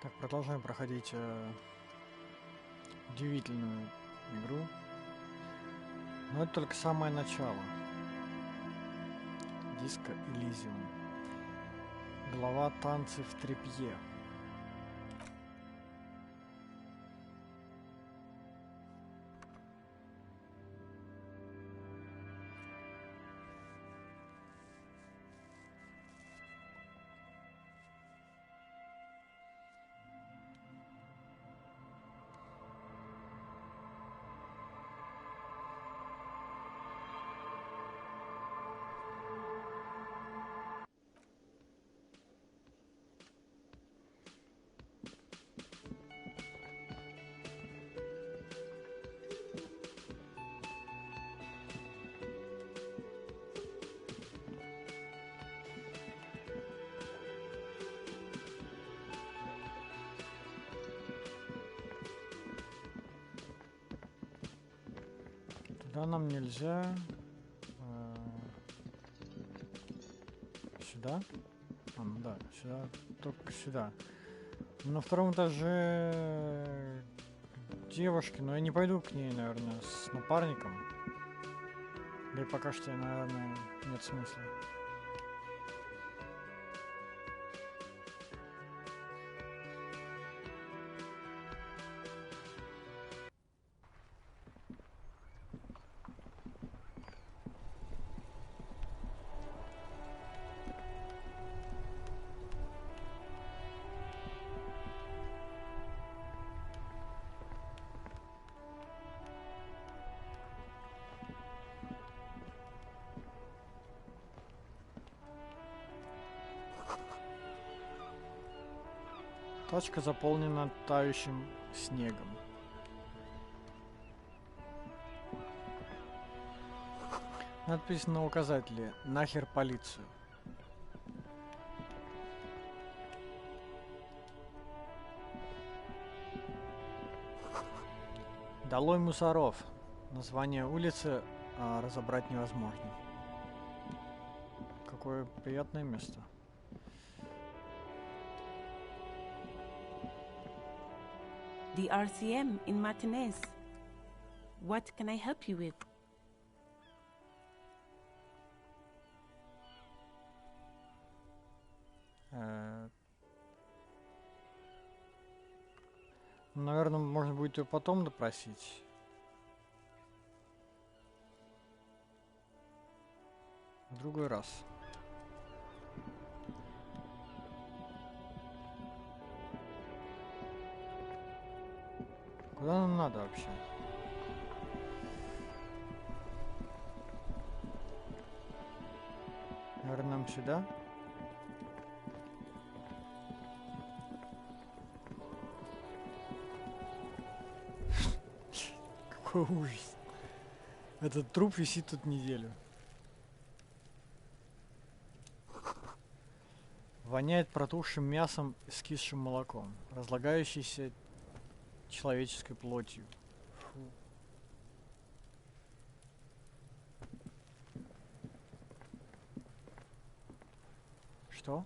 Так, продолжаем проходить удивительную игру. Но это только самое начало. Disco Elysium. Глава «Танцы в трепье». Туда нам нельзя. Сюда? Ну да, сюда, только сюда. На втором этаже девушки, но я не пойду к ней, наверное, с напарником. Да и пока что, наверное, нет смысла. Тачка заполнена тающим снегом. Надпись на указателе «Нахер полицию». Долой мусоров. Название улицы разобрать невозможно. Какое приятное место. The RCM in Martinez. What can I help you with? Наверное, можно будет ее потом допросить. В другой раз. Куда нам надо вообще? Наверное, нам сюда? Какой ужас. Этот труп висит тут неделю. Воняет протухшим мясом и скисшим молоком, разлагающейся человеческой плотью. Фу. Что?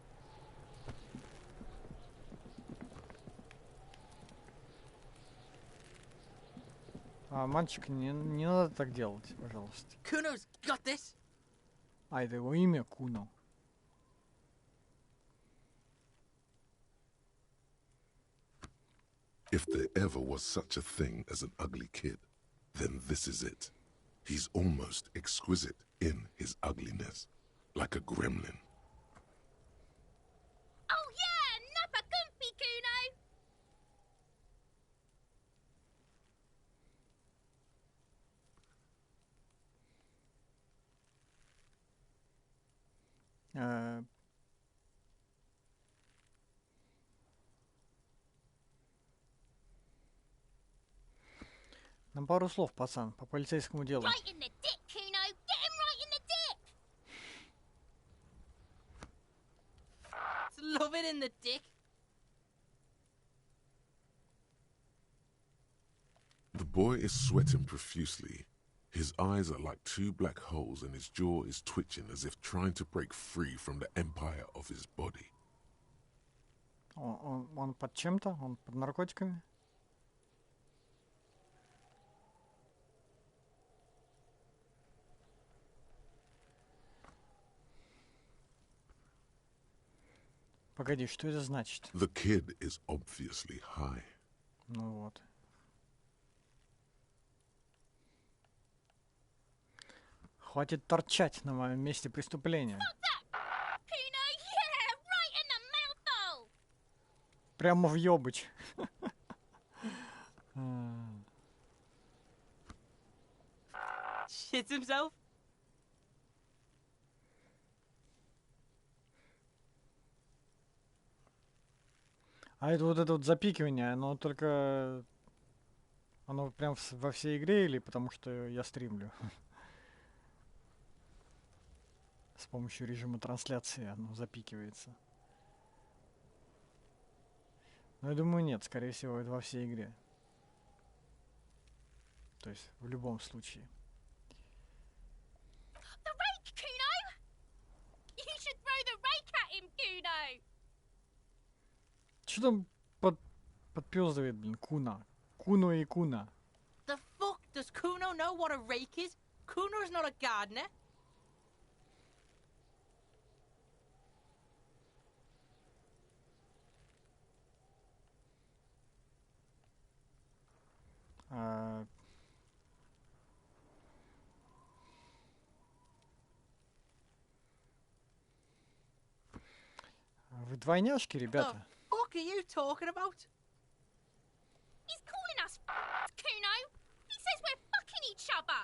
Мальчик, не надо так делать, пожалуйста. Kuno's got this. Это его имя Куно. If there ever was such a thing as an ugly kid, then this is it. He's almost exquisite in his ugliness, like a gremlin. Oh yeah, nappa comfy, Kuno! Нам пару слов, пацан, по полицейскому делу. Right in the dick, Kuno! Get him right in the dick! It's love it in the dick. The boy is sweating profusely. His eyes are like two black holes and his jaw is twitching as if trying to break free from the empire of his body. Он под чем-то? Он под наркотиками? Погоди, что это значит? The kid is obviously high. Ну вот. Хватит торчать на моем месте преступления. Kuno, yeah, right in the mouthful. Прямо в ёбыч. Shit himself. А это вот запикивание, оно только... Оно прям во всей игре или потому что я стримлю? С помощью режима трансляции оно запикивается. Но я думаю, нет, скорее всего, это во всей игре. То есть в любом случае. The rake, Kuno. You should throw the rake at him, Kuno. Что там подпёздывает, блин, Куна? Куно и Куна. The fuck? Does Kuno know what a rake is? Kuno's not a gardener. А... Вы двойняшки, ребята? What are you talking about? He's calling us Kuno. He says we're fucking each other.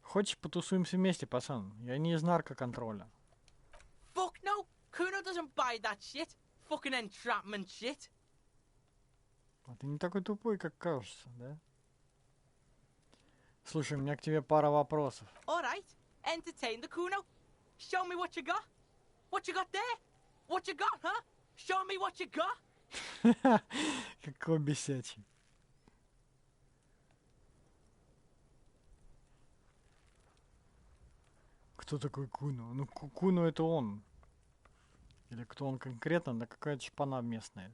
Хочешь, потусуемся вместе, пацан? Я не из наркоконтроля. Fuck no. Kuno doesn't buy that shit. Fucking entrapment shit. А ты не такой тупой, как кажется, да? Слушай, у меня к тебе пара вопросов. Alright. Entertain the Kuno. Show me what you got. What you got there? What you got, huh? Show me what you got. Какой бесячий. Кто такой Куно? Ну, Куно это он. Или кто он конкретно? Да какая-то шпана местная.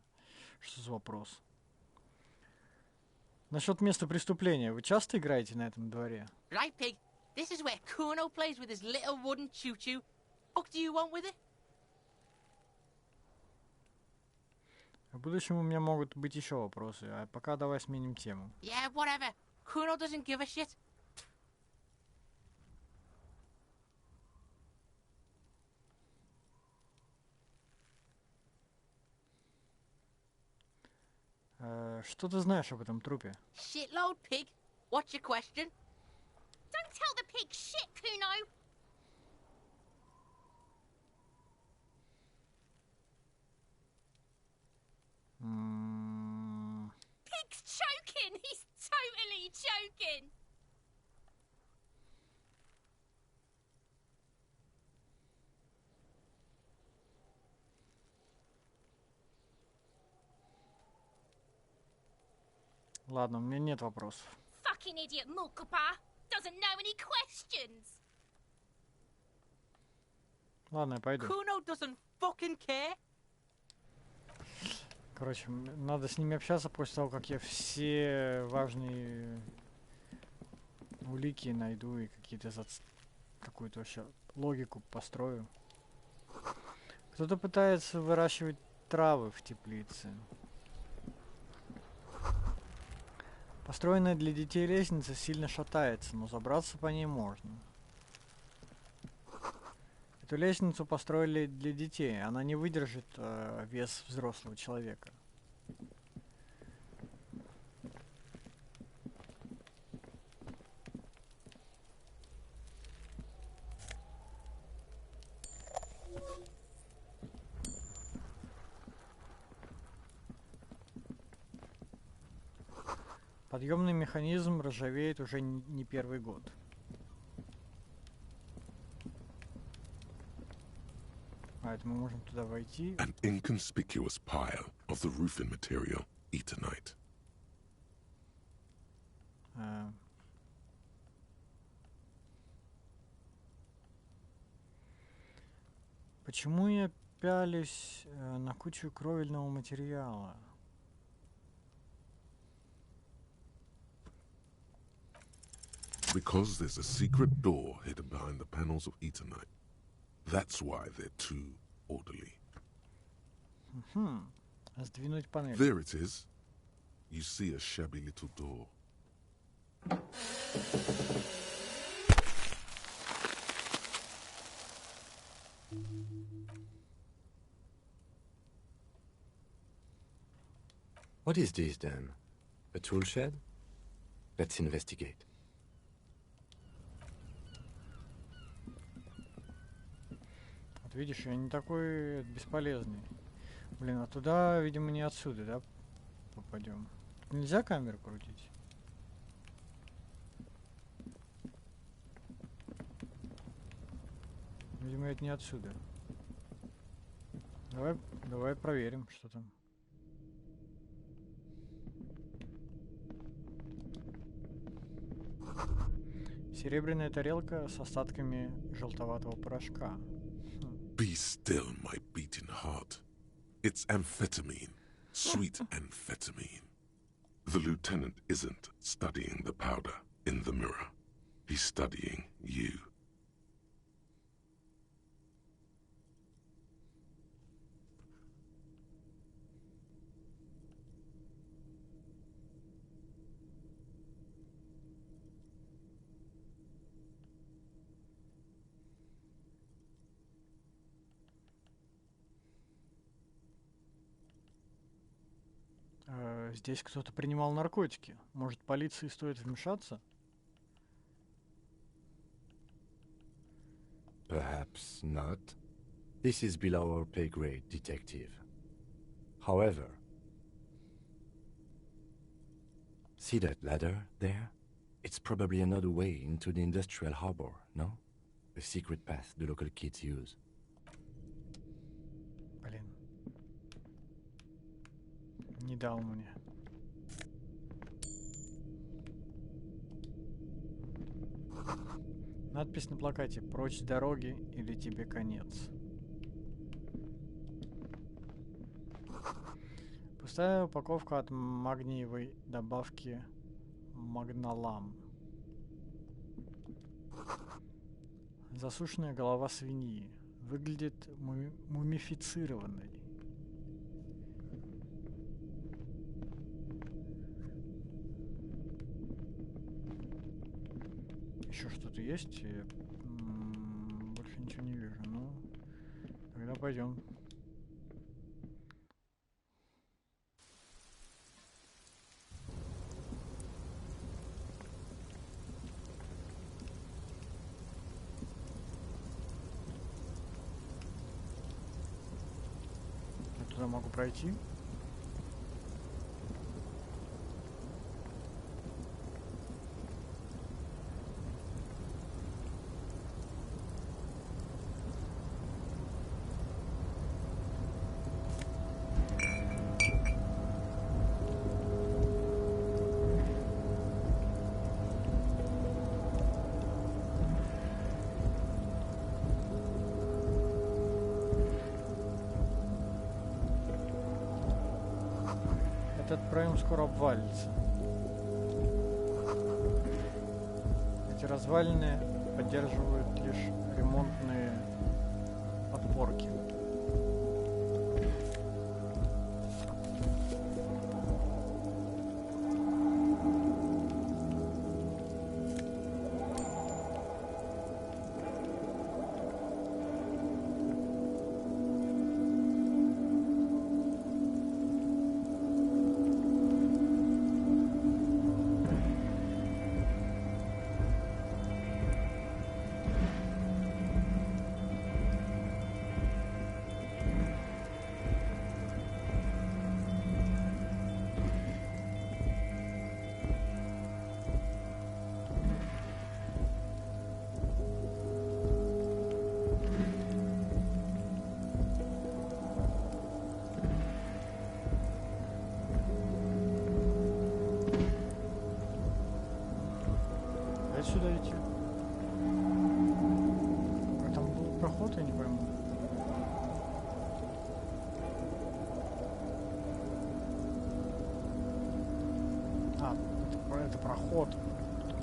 Что за вопрос? Насчет места преступления. Вы часто играете на этом дворе? Right, pig. This is where Kuno plays with his little wooden choo-choo. Fuck do you want with it? В будущем у меня могут быть еще вопросы, а пока давай сменим тему. Yeah, whatever. Kuno doesn't give a shit. Что ты знаешь об этом трупе? Shitload, pig. What's your question? Don't tell the pig shit, Kuno. Pig's choking. He's totally choking. Ладно, у меня нет вопросов. Fucking idiot Mulkapa. Doesn't know any questions. Ладно, я пойду. Kuno doesn't fucking care. Короче, надо с ними общаться после того, как я все важные улики найду и какую-то вообще логику построю. Кто-то пытается выращивать травы в теплице. Построенная для детей лестница сильно шатается, но забраться по ней можно. Эту лестницу построили для детей, она не выдержит вес взрослого человека. Подъемный механизм ржавеет уже не первый год. А это мы можем туда войти. An inconspicuous pile of the roofing material, eternite. Почему я пялюсь на кучу кровельного материала? Because there's a secret door hidden behind the panels of Eternite. That's why they're too orderly. Сдвинуть панель. There it is. You see a shabby little door. What is this then? A tool shed? Let's investigate. Вот видишь, я не такой бесполезный. Блин, а туда, видимо, не отсюда, да, попадем. Тут нельзя камеру крутить? Видимо, это не отсюда. Давай проверим, что там. Серебряная тарелка с остатками желтоватого порошка. Be still, my beating heart. It's amphetamine. Sweet amphetamine. The lieutenant isn't studying the powder in the mirror. He's studying you. Здесь кто-то принимал наркотики. Может, полиции стоит вмешаться? Perhaps not. This is below our pay grade, detective. However, see that ladder there? It's probably another way into the industrial harbor, no? A secret path the local kids use. Блин. Не дал мне. Надпись на плакате: «Прочь с дороги, или тебе конец». Пустая упаковка от магниевой добавки Магналам. Засушенная голова свиньи. Выглядит мумифицированной. Еще что-то есть? Я, больше ничего не вижу. Ну, тогда пойдем. Я туда могу пройти. Этот проем скоро обвалится. Эти развалины поддерживают лишь ремонтные подпорки. Сюда идти. А там был проход, я не пойму. это проход.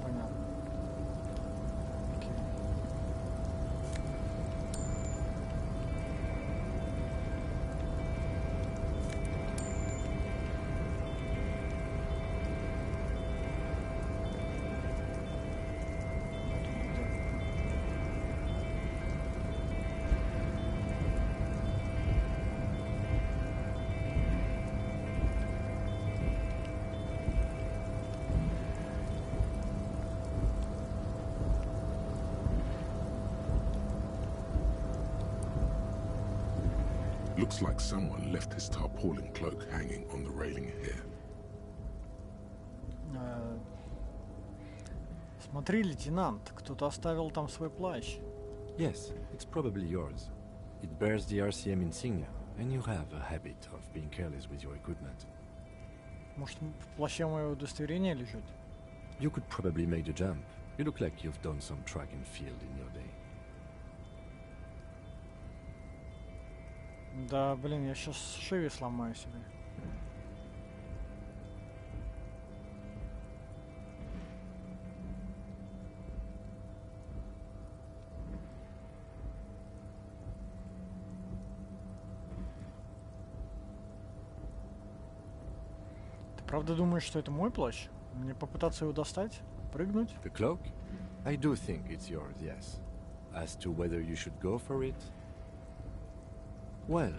Понятно. Окей. Looks like someone left his tarpaulin cloak hanging on the railing here. Смотри, лейтенант, кто-то оставил там свой плащ. Yes, it's probably yours. It bears the RCM insignia, and you have a habit of being careless with your equipment. Может, в плаще мое удостоверение лежит? You could probably make the jump. You look like you've done some track and field in your day. Да, блин, я сейчас шею сломаю себе. Ты правда думаешь, что это мой плащ? Мне попытаться его достать? Прыгнуть? The cloak? I do think it's yours, yes. As to whether you should go for it? Well,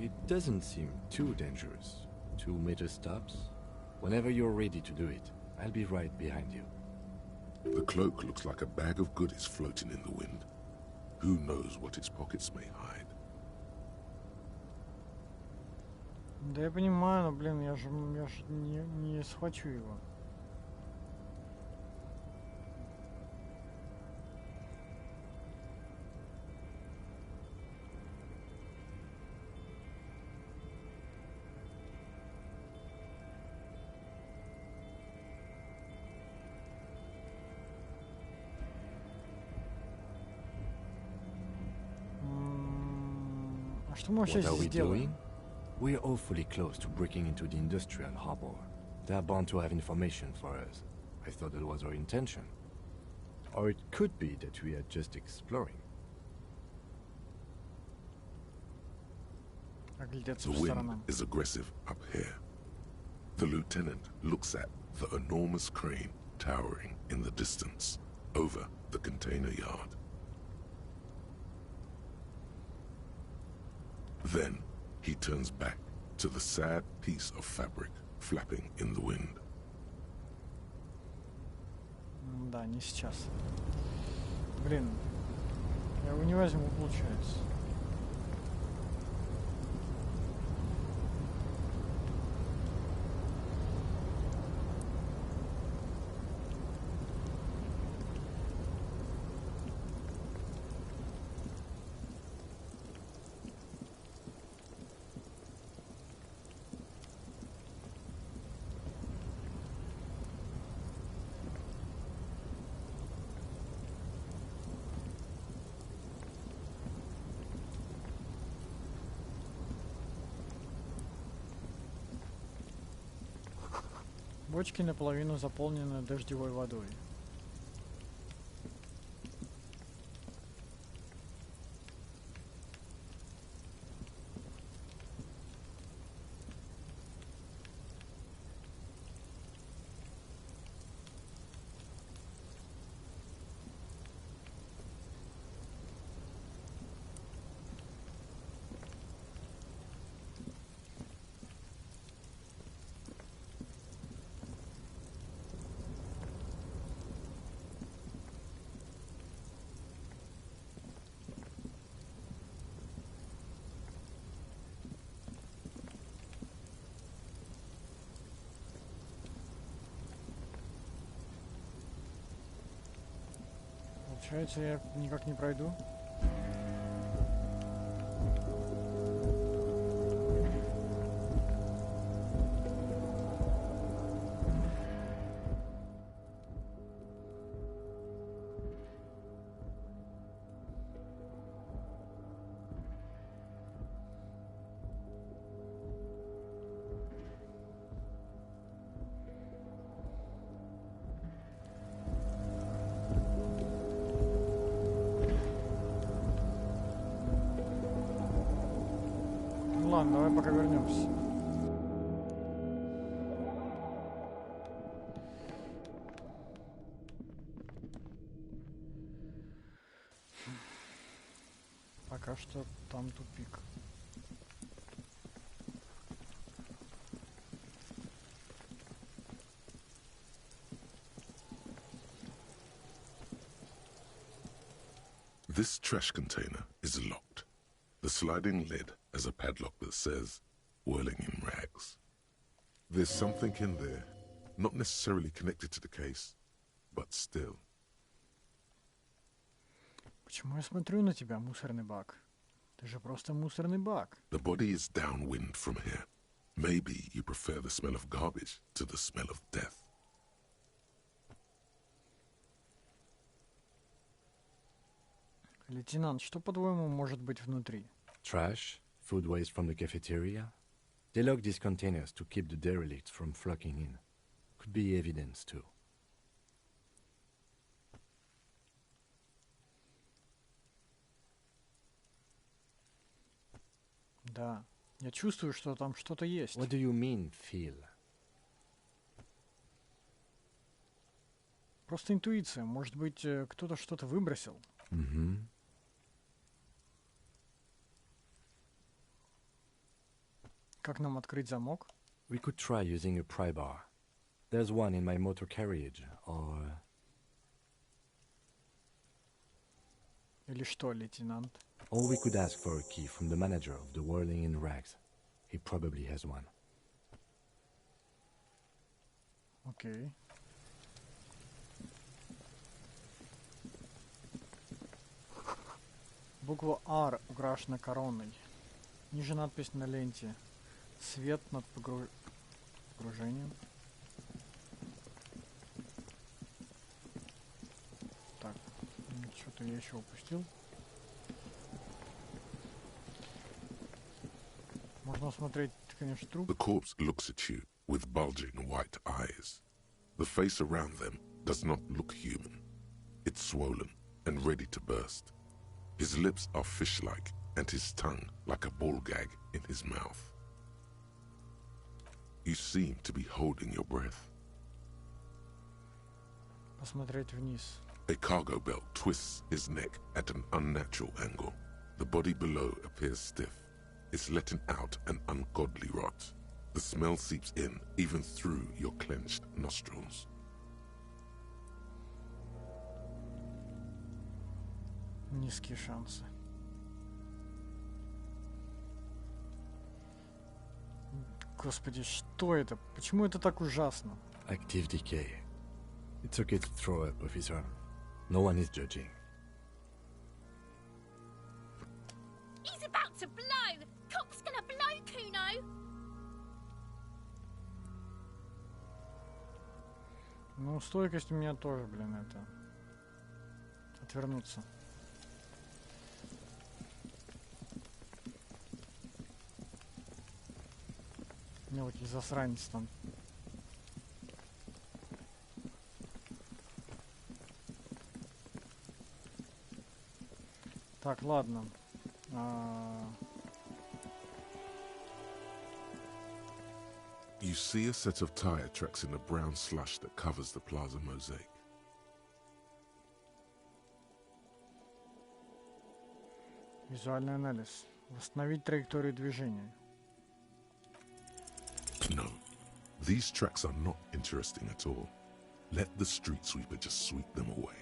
it doesn't seem too dangerous. 2 meter stops. Whenever you're ready to do it, I'll be right behind you. The cloak looks like a bag of goodies floating in the wind. Who knows what its pockets may hide? Да я понимаю, но, блин, я же не схвачу его. А что мы вообще What are здесь we делаем? doing? We're awfully close to breaking into the industrial harbor. They're bound to have information for us. I thought that was our intention. Or it could be that we are just exploring. Оглядеться The по wind сторонам. is aggressive up here. The lieutenant looks at the enormous crane towering in the distance over the container yard. Then he turns back to the sad piece of fabric flapping in the wind. Да, не сейчас. Блин, я его не возьму, получается. Бочки наполовину заполнены дождевой водой. Получается, я никак не пройду. ладно, давай пока вернемся. Пока что там тупик. This trash container is locked. The sliding lid has a padlock that says, whirling in rags. There's something in there, not necessarily connected to the case, but still. Почему я смотрю на тебя, мусорный бак? Ты же просто мусорный бак. The body is downwind from here. Maybe you prefer the smell of garbage to the smell of death. Лейтенант, что, по-твоему, может быть внутри? Trash, food waste from the cafeteria. They lock these containers to keep the derelicts from flocking in. Could be evidence too. Да, я чувствую, что там что-то есть. What do you mean, feel? Просто интуиция. Может быть, кто-то что-то выбросил? Mm-hmm. Как нам открыть замок? We could try using a pry bar. There's one in my motor carriage, or... Или что, лейтенант? Or we could ask for a key from the manager of the Whirling in Rags. He probably has one. Окей. Буква R украшена короной. Ниже надпись на ленте. Свет над погружением. Так, что-то я еще упустил. Можно осмотреть, конечно, труп. The corpse looks at you with bulging white eyes. The face around them does not look human. It's swollen and ready to burst. His lips are fish-like and his tongue like a ball gag in his mouth. You seem to be holding your breath. Посмотреть вниз. A cargo belt twists his neck at an unnatural angle. The body below appears stiff. It's letting out an ungodly rot. The smell seeps in even through your clenched nostrils. Низкие шансы. Господи, что это? Почему это так ужасно? Active decay. It's okay to throw up, officer. No one is judging. He's about to blow! Cop's gonna blow, Kuno! Ну, стойкость у меня тоже, блин, это... Отвернуться. Мелкий засранец там. Так, ладно. You see a set of tire tracks in the brown slush that covers the plaza mosaic. Визуальный анализ. Восстановить траекторию движения. No, these tracks are not interesting at all. Let the street sweeper just sweep them away.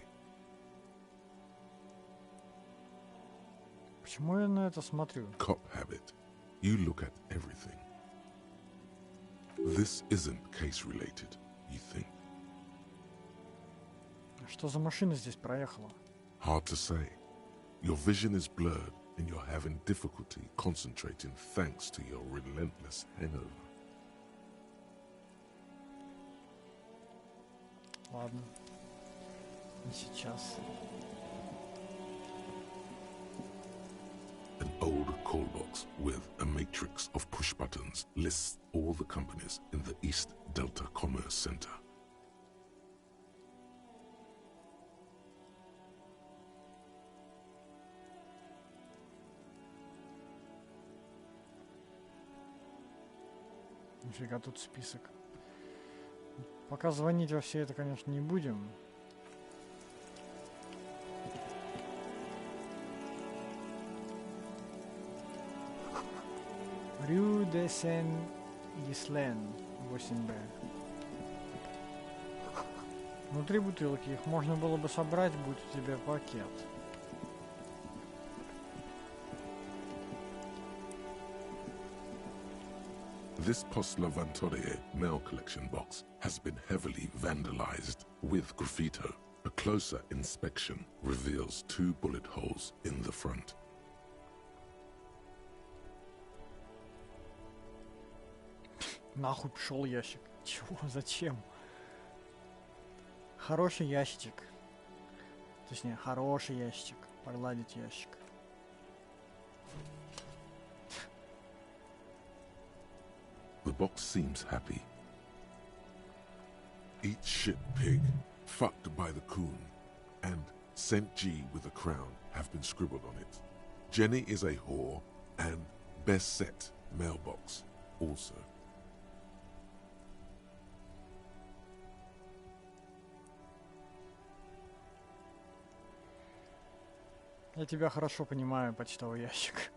Почему я на это смотрю? Cop habit. You look at everything. This isn't case-related, you think. Что за машина здесь проехала? Hard to say. Your vision is blurred and you're having difficulty concentrating thanks to your relentless hangover. Ладно. Не сейчас. An old call box with a matrix of push buttons lists all the companies in the East Delta Commerce Center. Нифига тут список. Пока звонить во все это, конечно, не будем. Рю де Сен-Гислен, 8Б. Внутри бутылки. Их можно было бы собрать, будь у тебя пакет. This Postlavantorie mail collection box has been heavily vandalized with graffito. A closer inspection reveals 2 bullet holes in the front. Нахуй пошел ящик. Чего? Зачем? Хороший ящичек. Точнее, хороший ящик. Погладить ящик. The box seems happy. Eat shit pig, fucked by the coon, and St. G with a crown have been scribbled on it. Jenny is a whore, and best set mailbox also. Я тебя хорошо понимаю, почтовый ящик.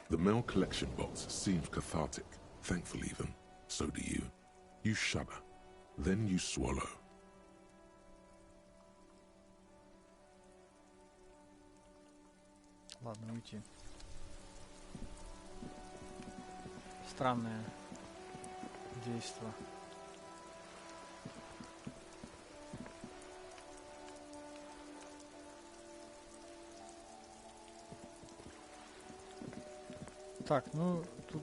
The mail collection box seems cathartic, thankful even. So do you. You shudder. Then you swallow. Ладно, уйти. Странное действо. Так, ну тут,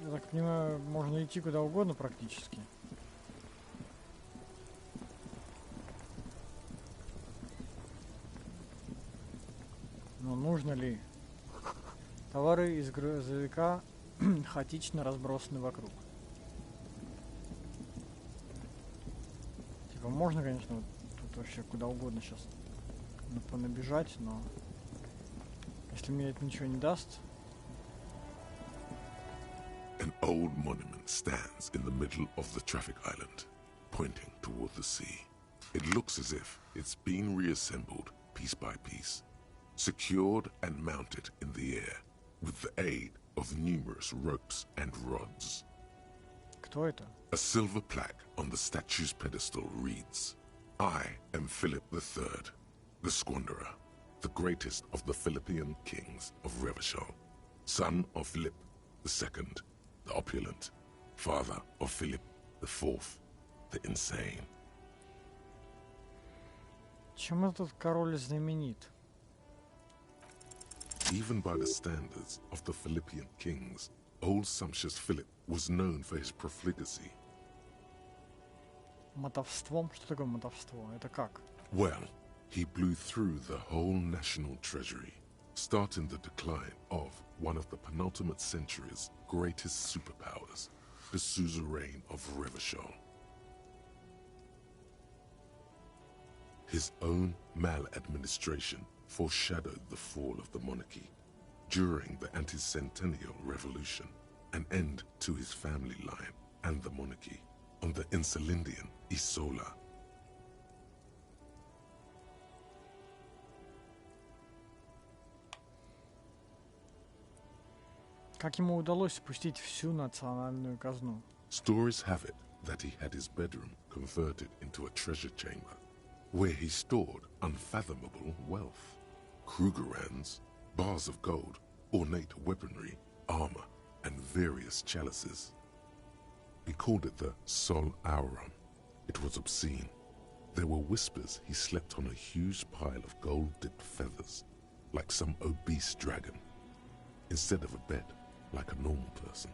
я так понимаю, можно идти куда угодно практически. Но нужно ли? Товары из грузовика хаотично разбросаны вокруг. Типа можно, конечно, вот тут вообще куда угодно сейчас понабежать, но если мне это ничего не даст. An old monument stands in the middle of the traffic island, pointing toward the sea. It looks as if it's been reassembled piece by piece, secured and mounted in the air with the aid of numerous ropes and rods. Кто это? A silver plaque on the statue's pedestal reads, I am Philip III, the Squanderer, the greatest of the Philippian kings of Revachol, son of Philip II, the opulent, father of Philip IV, the insane. Чем этот король знаменит? Even by the standards of the Philippian kings, old sumptuous Philip was known for his profligacy. Мотовством? Что такое мотовство? Это как? Well, he blew through the whole national treasury, starting the decline of one of the penultimate century's greatest superpowers, the suzerain of Revachol. His own maladministration foreshadowed the fall of the monarchy during the anti-centennial revolution, an end to his family line and the monarchy on the Insulindian Isola. Как ему удалось спустить всю национальную казну? Stories have it that he had his bedroom converted into a treasure chamber, where he stored unfathomable wealth. Krugerrands, bars of gold, ornate weaponry, armor, and various chalices. He called it the Sol Auron. It was obscene. There were whispers he slept on a huge pile of gold-dipped feathers, like some obese dragon, instead of a bed, like a normal person.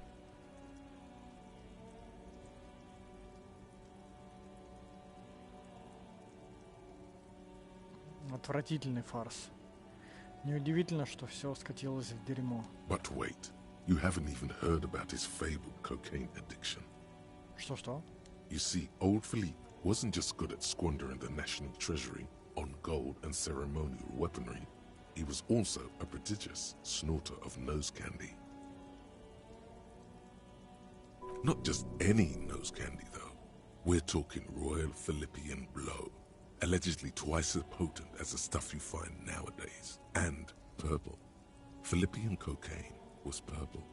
Отвратительный фарс. Неудивительно, что все скатилось в дерьмо. But wait, you haven't even heard about his fabled cocaine addiction. Что-что? You see, old Philippe wasn't just good at squandering the national treasury on gold and ceremonial weaponry. He was also a prodigious snorter of nose candy. Not just any nose candy, though. We're talking Royal Philippian Blow, allegedly twice as potent as the stuff you find nowadays. And purple. Philippian cocaine was purple.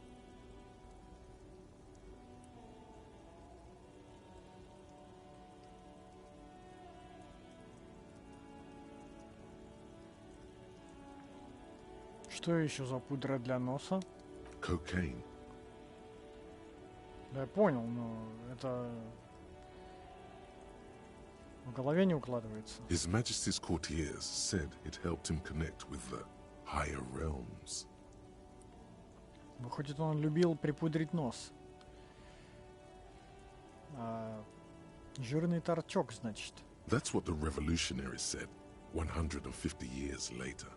Что еще за пудра для носа? Cocaine. Да я понял, но это в голове не укладывается. His Majesty's courtiers said it helped him connect with the higher realms. Выходит, он любил припудрить нос. Жирный торчок, значит. That's what the revolutionaries said 150 years later.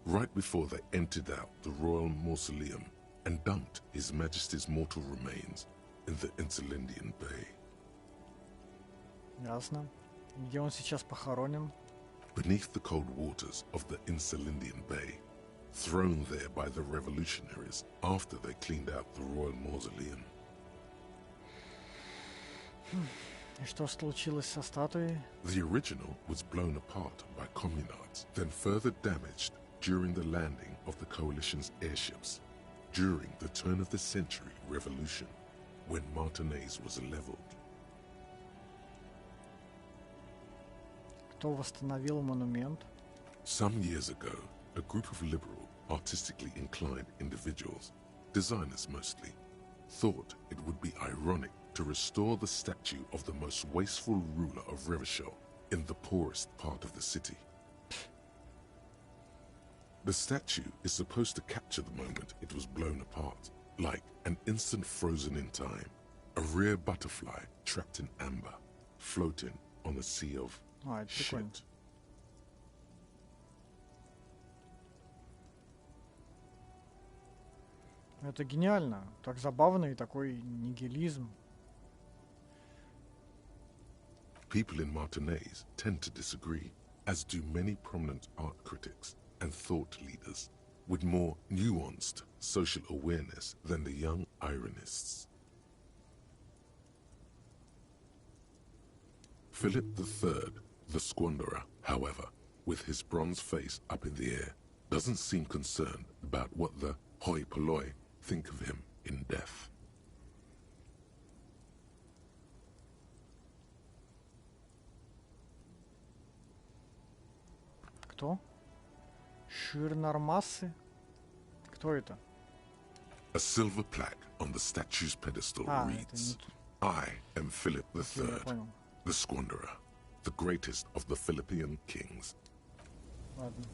Right before they emptied out the royal mausoleum and dumped His Majesty's mortal remains in the Insulindian Bay. Ясно. Где он сейчас похоронен? Beneath the cold waters of the Insulindian Bay, thrown there by the revolutionaries after they cleaned out the royal mausoleum. И что случилось со статуей? The original was blown apart by communards, then further damaged during the landing of the coalition's airships during the turn-of-the-century revolution, when Martinez was leveled. Кто восстановил монумент? Some years ago, a group of liberal, artistically inclined individuals, designers mostly, thought it would be ironic to restore the statue of the most wasteful ruler of Revachol in the poorest part of the city. The statue is supposed to capture the moment it was blown apart, like an instant frozen in time, a rare butterfly trapped in amber, floating on a sea of Это прикольно. shit. Это гениально. Так забавно и такой нигилизм. People in Martinez tend to disagree, as do many prominent art critics and thought leaders with more nuanced social awareness than the young ironists. Philip III, the Squanderer, however, with his bronze face up in the air, doesn't seem concerned about what the hoi polloi think of him in death. Кто? Ширнармасы? Кто это? A silver plaque on the statue's pedestal Это reads, не... I am Philip Я III, понял. the Squanderer, the greatest of the Philippian kings. Ладно.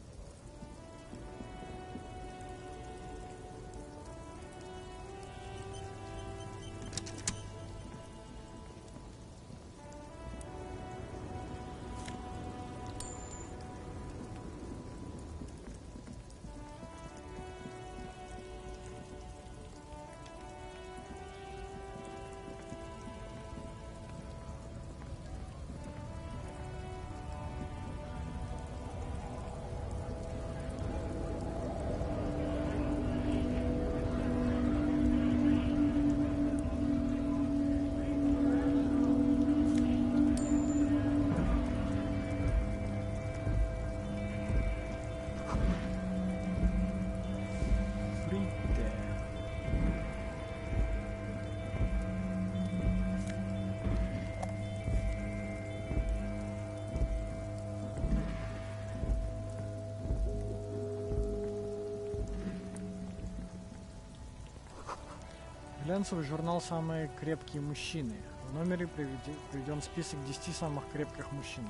Глянцевый журнал «Самые крепкие мужчины». В номере приведен список 10 самых крепких мужчин.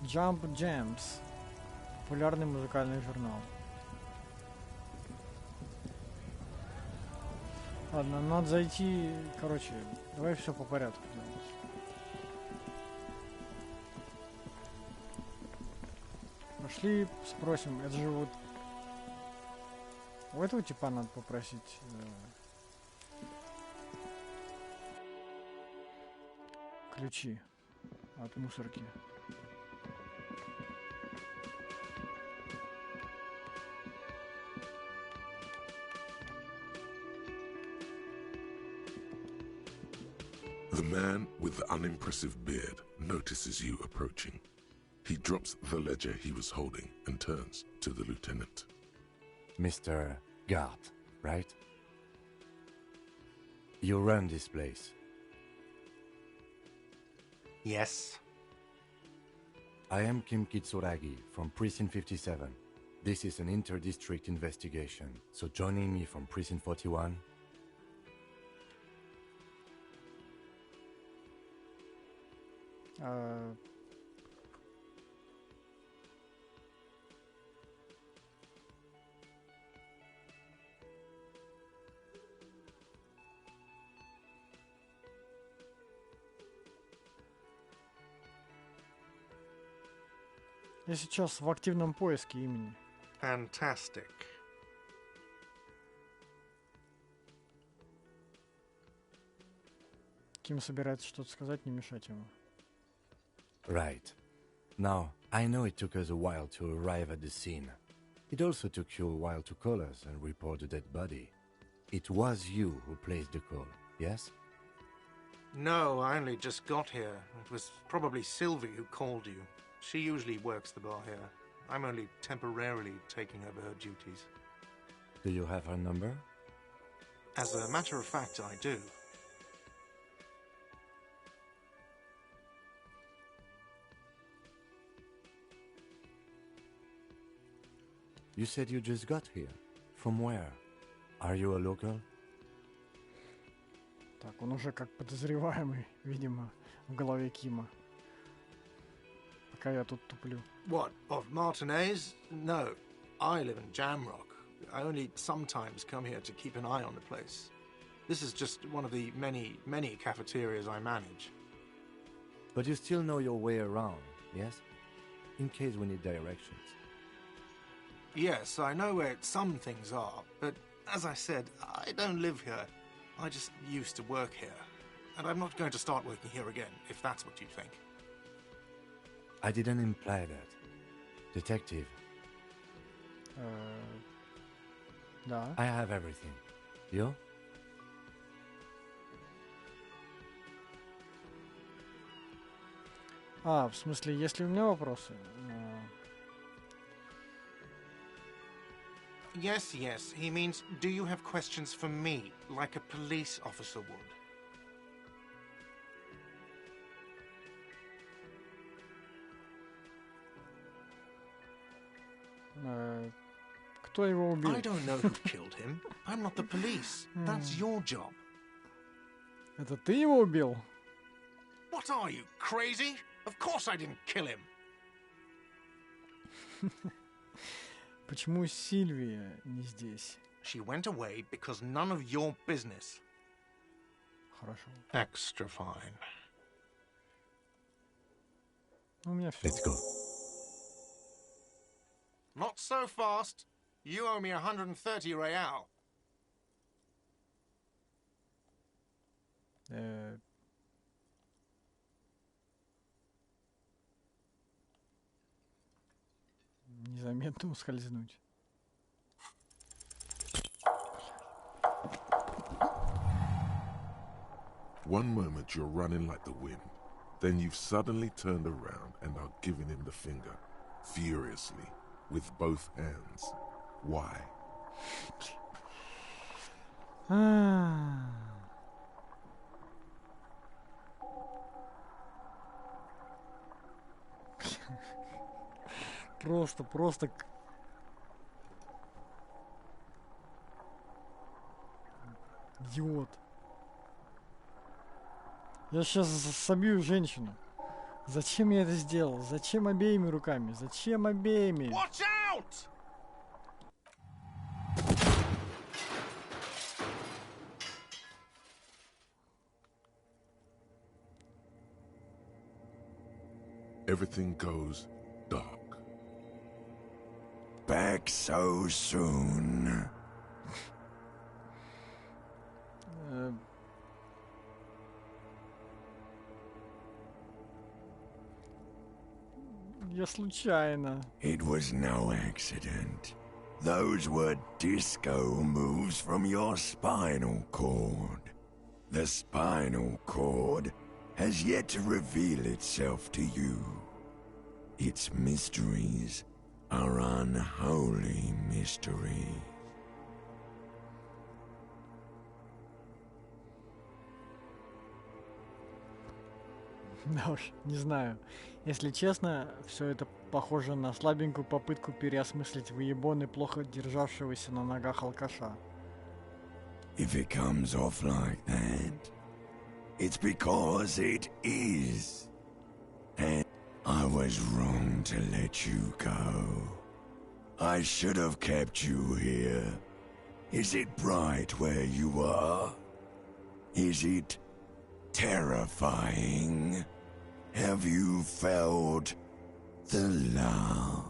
Jump Jams. Популярный музыкальный журнал. Ладно, надо зайти... Короче, давай все по порядку делать. Пошли, спросим. Это же вот... У этого типа надо попросить... ключи от мусорки. The man with the unimpressive beard notices you approaching. He drops the ledger he was holding and turns to the lieutenant. Mr. Gart, right? You run this place. Yes. I am Kim Kitsuragi from Precinct 57. This is an inter-district investigation, so joining me from Precinct 41... Я сейчас в активном поиске имени. Fantastic. Ким собирается что-то сказать, не мешать ему. Right. Now, I know it took us a while to arrive at the scene. It also took you a while to call us and report the dead body. It was you who placed the call, yes? No, I only just got here. It was probably Sylvie who called you. She usually works the bar here. I'm only temporarily taking over her duties. Do you have her number? As a matter of fact, I do. You said you just got here. From where? Are you a local? Так, он уже как подозреваемый, видимо, в голове Кима. Пока я тут туплю. What, of Martinez? No, I live in Jamrock. I only sometimes come here to keep an eye on the place. This is just one of the many cafeterias I manage. But you still know your way around, yes? In case we need directions. Yes, I know where some things are, but as I said, I don't live here. I just used to work here. And I'm not going to start working here again, if that's what you think. I didn't imply that. Detective. Да. I have everything. You? В смысле, если у меня вопросы? Yes, yes. He means, do you have questions for me, like a police officer would? Кто его убил? I don't know who killed him. I'm not the police. That's your job. Это ты его убил? What are you, crazy? Of course I didn't kill him. Почему Сильвия не здесь? She went away because none of your business. Хорошо. Extra fine. У меня все. Let's go. Not so fast. You owe me 130 real. Незаметно ускользнуть. One moment you're running like the wind, then you've suddenly turned around and are giving him the finger, furiously, with both hands. Why? Просто... Идиот. Я сейчас собью женщину. Зачем я это сделал? Зачем обеими руками? Зачем обеими? Watch out! Everything goes dark. Back so soon. Я случайно. It was no accident. Those were disco moves from your spinal cord. The spinal cord has yet to reveal itself to you. Its mysteries are unholy mysteries. Да уж, не знаю. Если честно, все это похоже на слабенькую попытку переосмыслить выебоны плохо державшегося на ногах алкаша. If it comes off like that, it's because it is. And I was wrong to let you go. I should have kept you here. Is it bright where you are? Is it terrifying? Have you felt the love?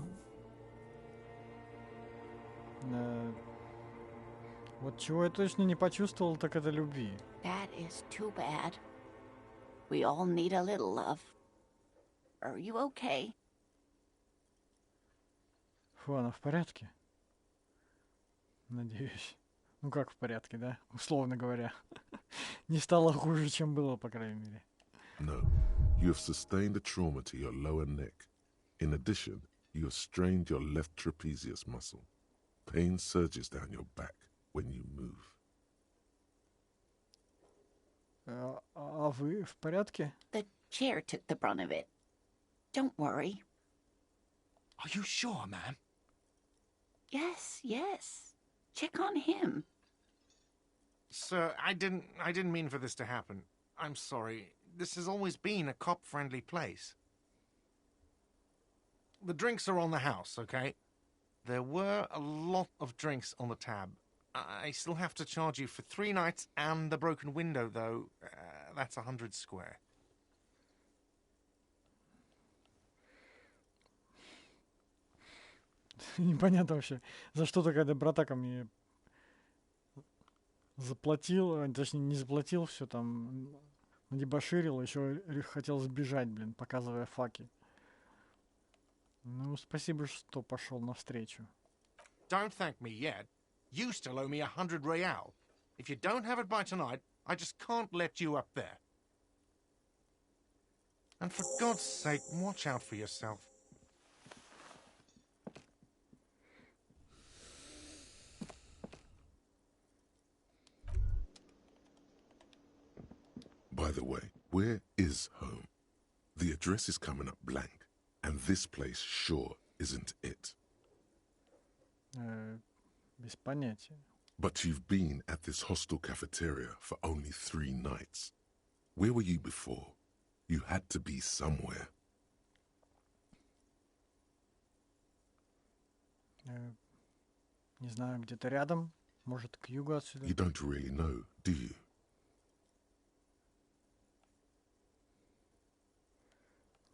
Вот чего я точно не почувствовал, так это любви. That is too bad. We all need a little love. Are you okay? Фу, она в порядке? Надеюсь. Ну как в порядке, да? Условно говоря. Не стало хуже, чем было, по крайней мере. No, you have sustained a trauma to your lower neck. In addition, you have strained your left trapezius muscle. Pain surges down your back when you move. А вы в порядке? The chair took the brunt of it. Don't worry. Are you sure, ma'am? Yes, yes. Check on him. Sir, I didn't mean for this to happen. I'm sorry. This has always been a cop-friendly place. The drinks are on the house, okay? There were a lot of drinks on the tab. I still have to charge you for 3 nights and the broken window, though. That's 100 square. Непонятно вообще, за что такая доброта ко мне заплатил, точнее не заплатил, все там надебоширил, еще хотел сбежать, блин, показывая факи. Ну, спасибо, что пошел навстречу. Don't thank me yet. You still owe me 100 real. If you don't have it by tonight, I just can't let you up there. And for God's sake, watch out for yourself. By the way, where is home? The address is coming up blank, and this place sure isn't it. Без понятия. But you've been at this hostel cafeteria for only 3 nights. Where were you before? You had to be somewhere. Не знаю, где-то рядом, может, к югу отсюда. You don't really know, do you?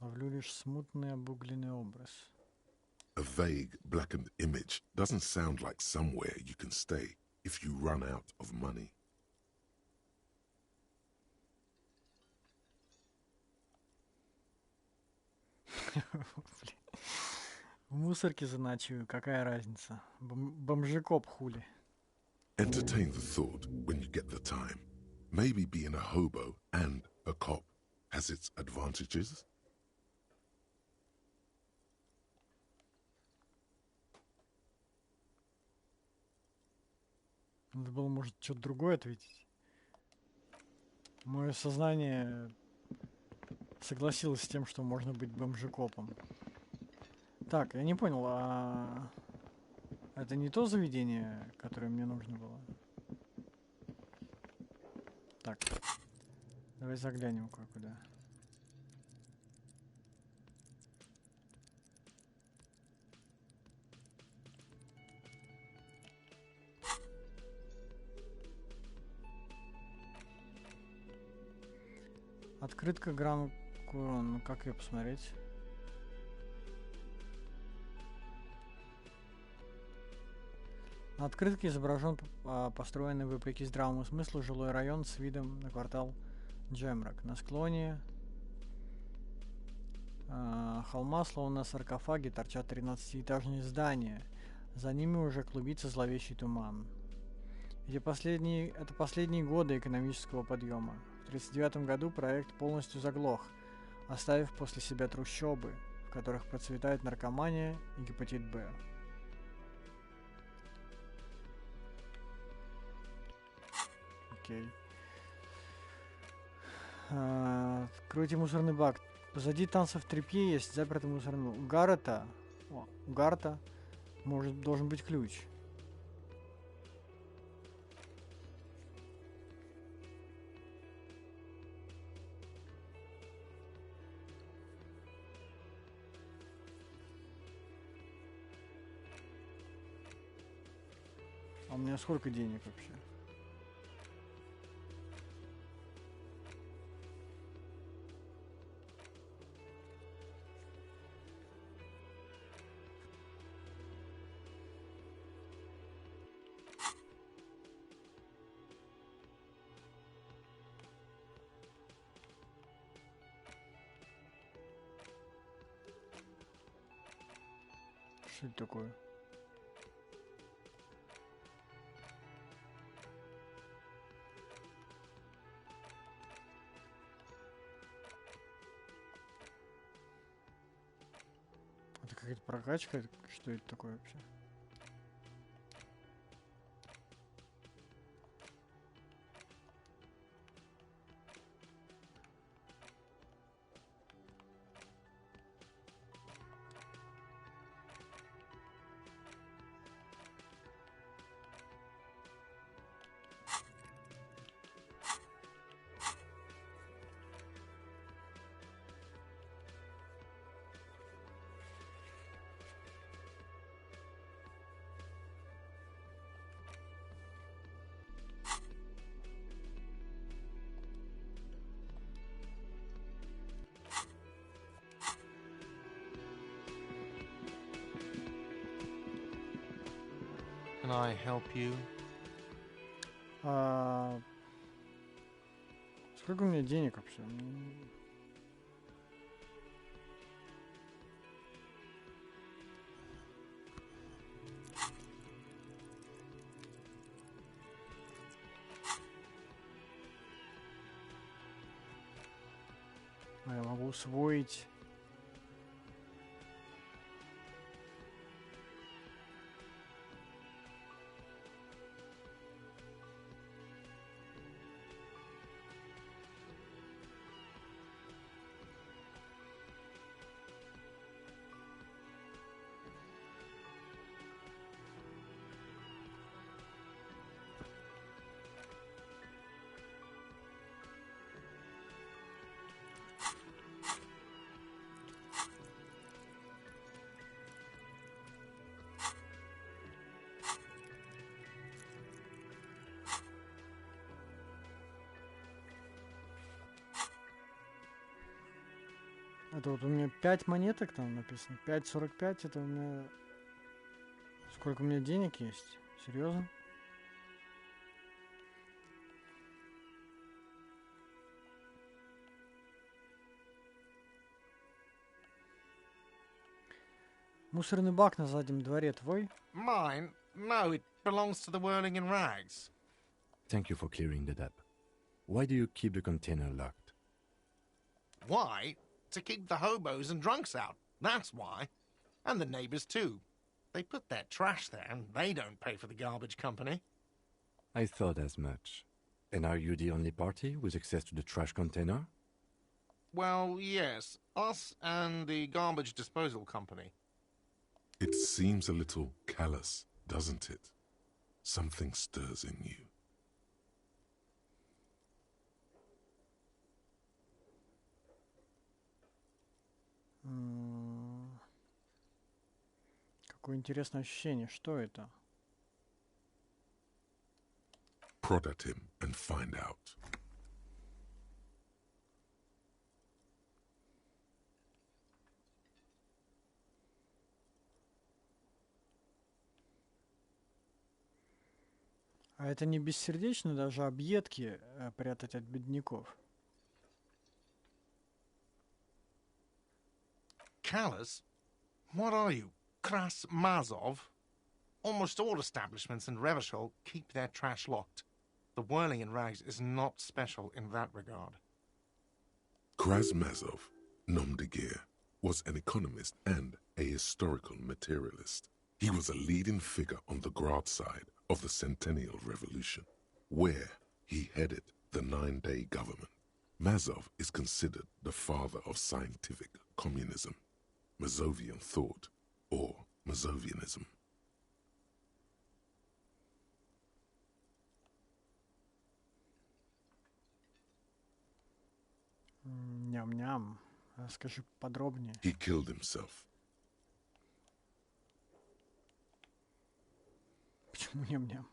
Ловлю лишь смутный обугленный образ. A vague, blackened image doesn't sound like somewhere you can stay if you run out of money. В мусорке заночую, какая разница? Бомжекоп хули. Entertain the thought when you get the time. Maybe being a hobo and a cop has its advantages. Надо было, может, что-то другое ответить. Мое сознание согласилось с тем, что можно быть бомжекопом. Так, я не понял, а это не то заведение, которое мне нужно было? Так, давай заглянем кое-куда. Открытка Гран Курон. Как ее посмотреть? На открытке изображен построенный вопреки здравому смыслу жилой район с видом на квартал Джемрак. На склоне холма, словно саркофаги, торчат 13-этажные здания. За ними уже клубится зловещий туман. Это последние годы экономического подъема. В 1939 году проект полностью заглох, оставив после себя трущобы, в которых процветает наркомания и гепатит Б. Окей. Откройте мусорный бак. Позади танцев в тряпье есть запертый мусорный бак. У Гарта должен быть ключ. А у меня сколько денег вообще? Что это такое? Это какая-то прокачка? Что это такое вообще? Can I help you? Сколько у меня денег вообще? Я могу усвоить. Это вот у меня 5 монеток там написано. 5,45 это у меня... Сколько у меня денег есть? Серьезно? Мусорный бак на заднем дворе твой? Mine? No, it belongs to the whirling in rags. Thank you for clearing that up. Why do you keep the container locked? Why? To keep the hobos and drunks out. That's why. And the neighbors too. They put their trash there and they don't pay for the garbage company. I thought as much. And are you the only party with access to the trash container? Well, yes. Us and the garbage disposal company. It seems a little callous, doesn't it? Something stirs in you. Какое интересное ощущение. Что это? Prod at him and find out. А это не бессердечно даже объедки прятать от бедняков? Callous? What are you, Kras Mazov? Almost all establishments in Revachol keep their trash locked. The whirling in rags is not special in that regard. Krasmazov, nom de guerre, was an economist and a historical materialist. He was a leading figure on the Grad side of the Centennial Revolution, where he headed the 9-day government. Mazov is considered the father of scientific communism, Mazovian thought, or Mazovianism. Ням-ням. Расскажи подробнее. He killed himself. Почему ням-ням?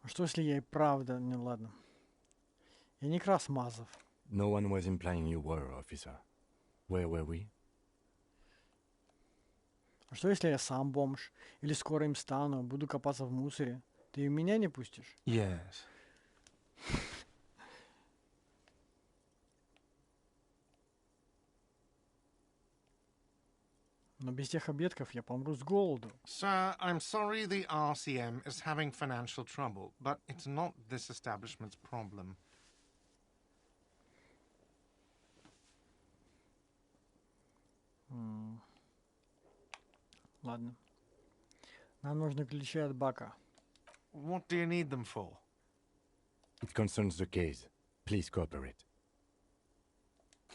А что если я и правда... Не, ладно. Я не Красмазов. No one was implying you were, officer. Where were we? А что если я сам бомж? Или скоро им стану, буду копаться в мусоре? Ты и меня не пустишь? Yes. Но без тех обедков я помру с голоду. Sir, I'm sorry the RCM is having financial trouble, but it's not this establishment's problem. Ладно. Нам нужны ключи от бака. What do you need them for? It concerns the case. Please cooperate.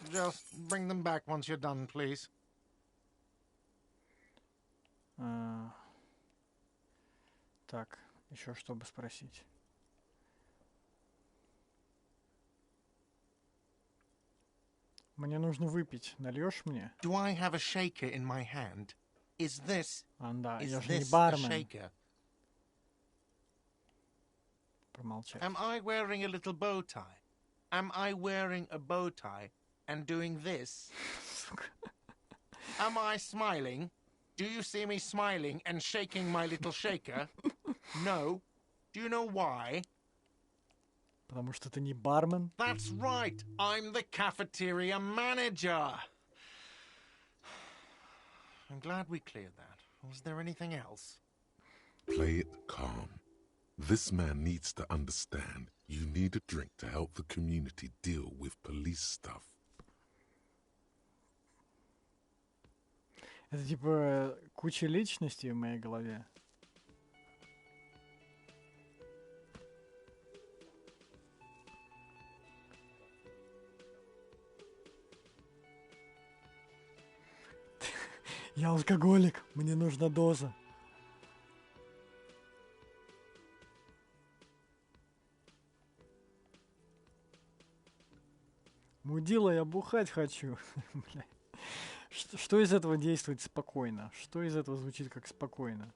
Just bring them back once you're done, please. Так, еще чтобы спросить. Мне нужно выпить. Нальешь мне? Do I have a shaker in my hand? Is this Да, is я же не this a бармен. shaker? Промолчать. Am I wearing a little bow tie? Am I wearing a bow tie and doing this? Сука. Am I smiling? Do you see me smiling and shaking my little shaker? No. Do you know why? Потому что ты не бармен. That's right. I'm the cafeteria manager. I'm glad we cleared that. Was there anything else? Play it calm. This man needs to understand you need a drink to help the community deal with police stuff. Это типа куча личностей в моей голове. Я алкоголик, мне нужна доза. Мудила, я бухать хочу. Бля. Что из этого действует спокойно? Что из этого звучит как спокойно?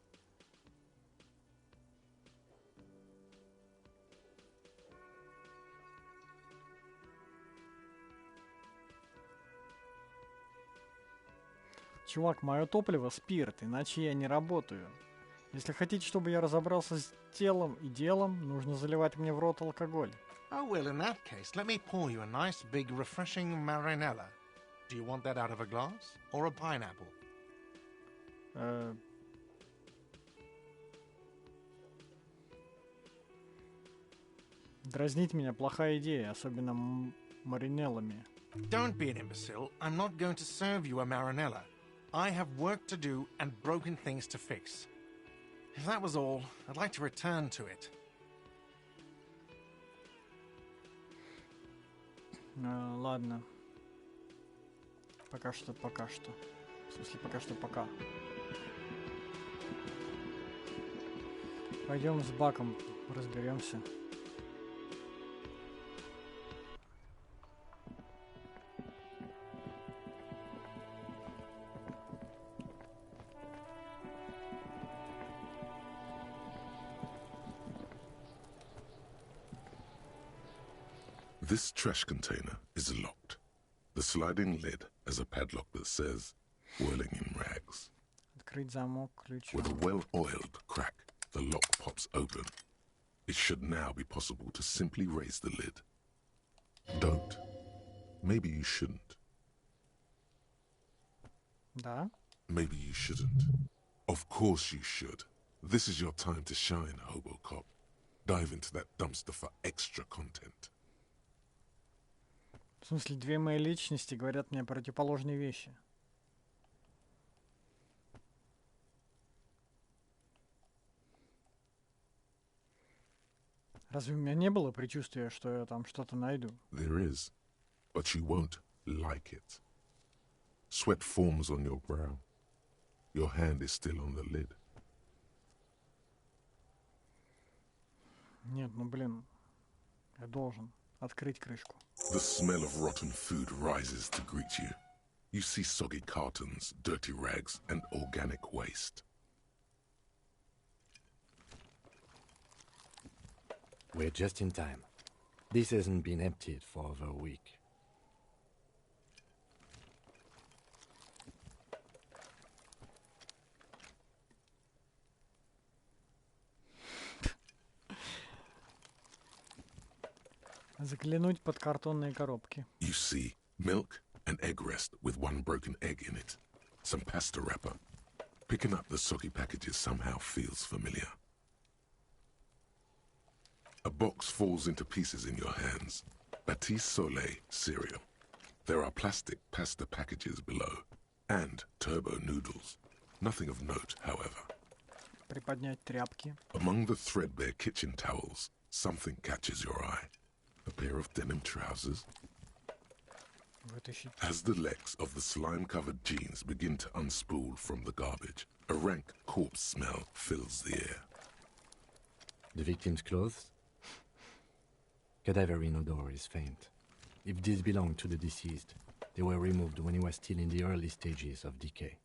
Чувак, мое топливо спирт, иначе я не работаю. Если хотите, чтобы я разобрался с телом и делом, нужно заливать мне в рот алкоголь. Oh, well, in that case, let me pour you a nice, big, refreshing marinella. Do you want that out of a glass or a pineapple? Дразнить меня плохая идея, особенно маринеллами. Don't be an imbecile. I'm not going to serve you a marinella. I have work to do and broken things to fix. If that was all, I'd like to return to it. Ладно. Пока что. В смысле, пока что пока. Пойдем с баком разберемся. This trash container is locked. The sliding lid has a padlock that says, whirling in rags. Открыть замок, ключ. With a well-oiled crack, the lock pops open. It should now be possible to simply raise the lid. Don't. Maybe you shouldn't. Да? Maybe you shouldn't. Of course you should. This is your time to shine, Hobocop. Dive into that dumpster for extra content. В смысле, две мои личности говорят мне противоположные вещи. Разве у меня не было предчувствия, что я там что-то найду? There is, but you won't like it. Sweat forms on your brow. Your hand is still on the lid. Нет, ну блин, я должен открыть крышку. The smell of rotten food rises to greet you. You see soggy cartons, dirty rags, and organic waste. We're just in time. This hasn't been emptied for over a week. Заглянуть под картонные коробки. You see milk and egg rest with one broken egg in it. Some pasta wrapper. Picking up the soggy packages somehow feels familiar. A box falls into pieces in your hands. Batiste Soleil cereal. There are plastic pasta packages below. And turbo noodles. Nothing of note, however. Приподнять тряпки. Among the threadbare kitchen towels, something catches your eye. A pair of denim trousers. Вытащить. As the legs of the slime-covered jeans begin to unspool from the garbage, a rank corpse smell fills the air. The victim's clothes? Cadaverine odor is faint. If these belong to the deceased, they were removed when he was still in the early stages of decay.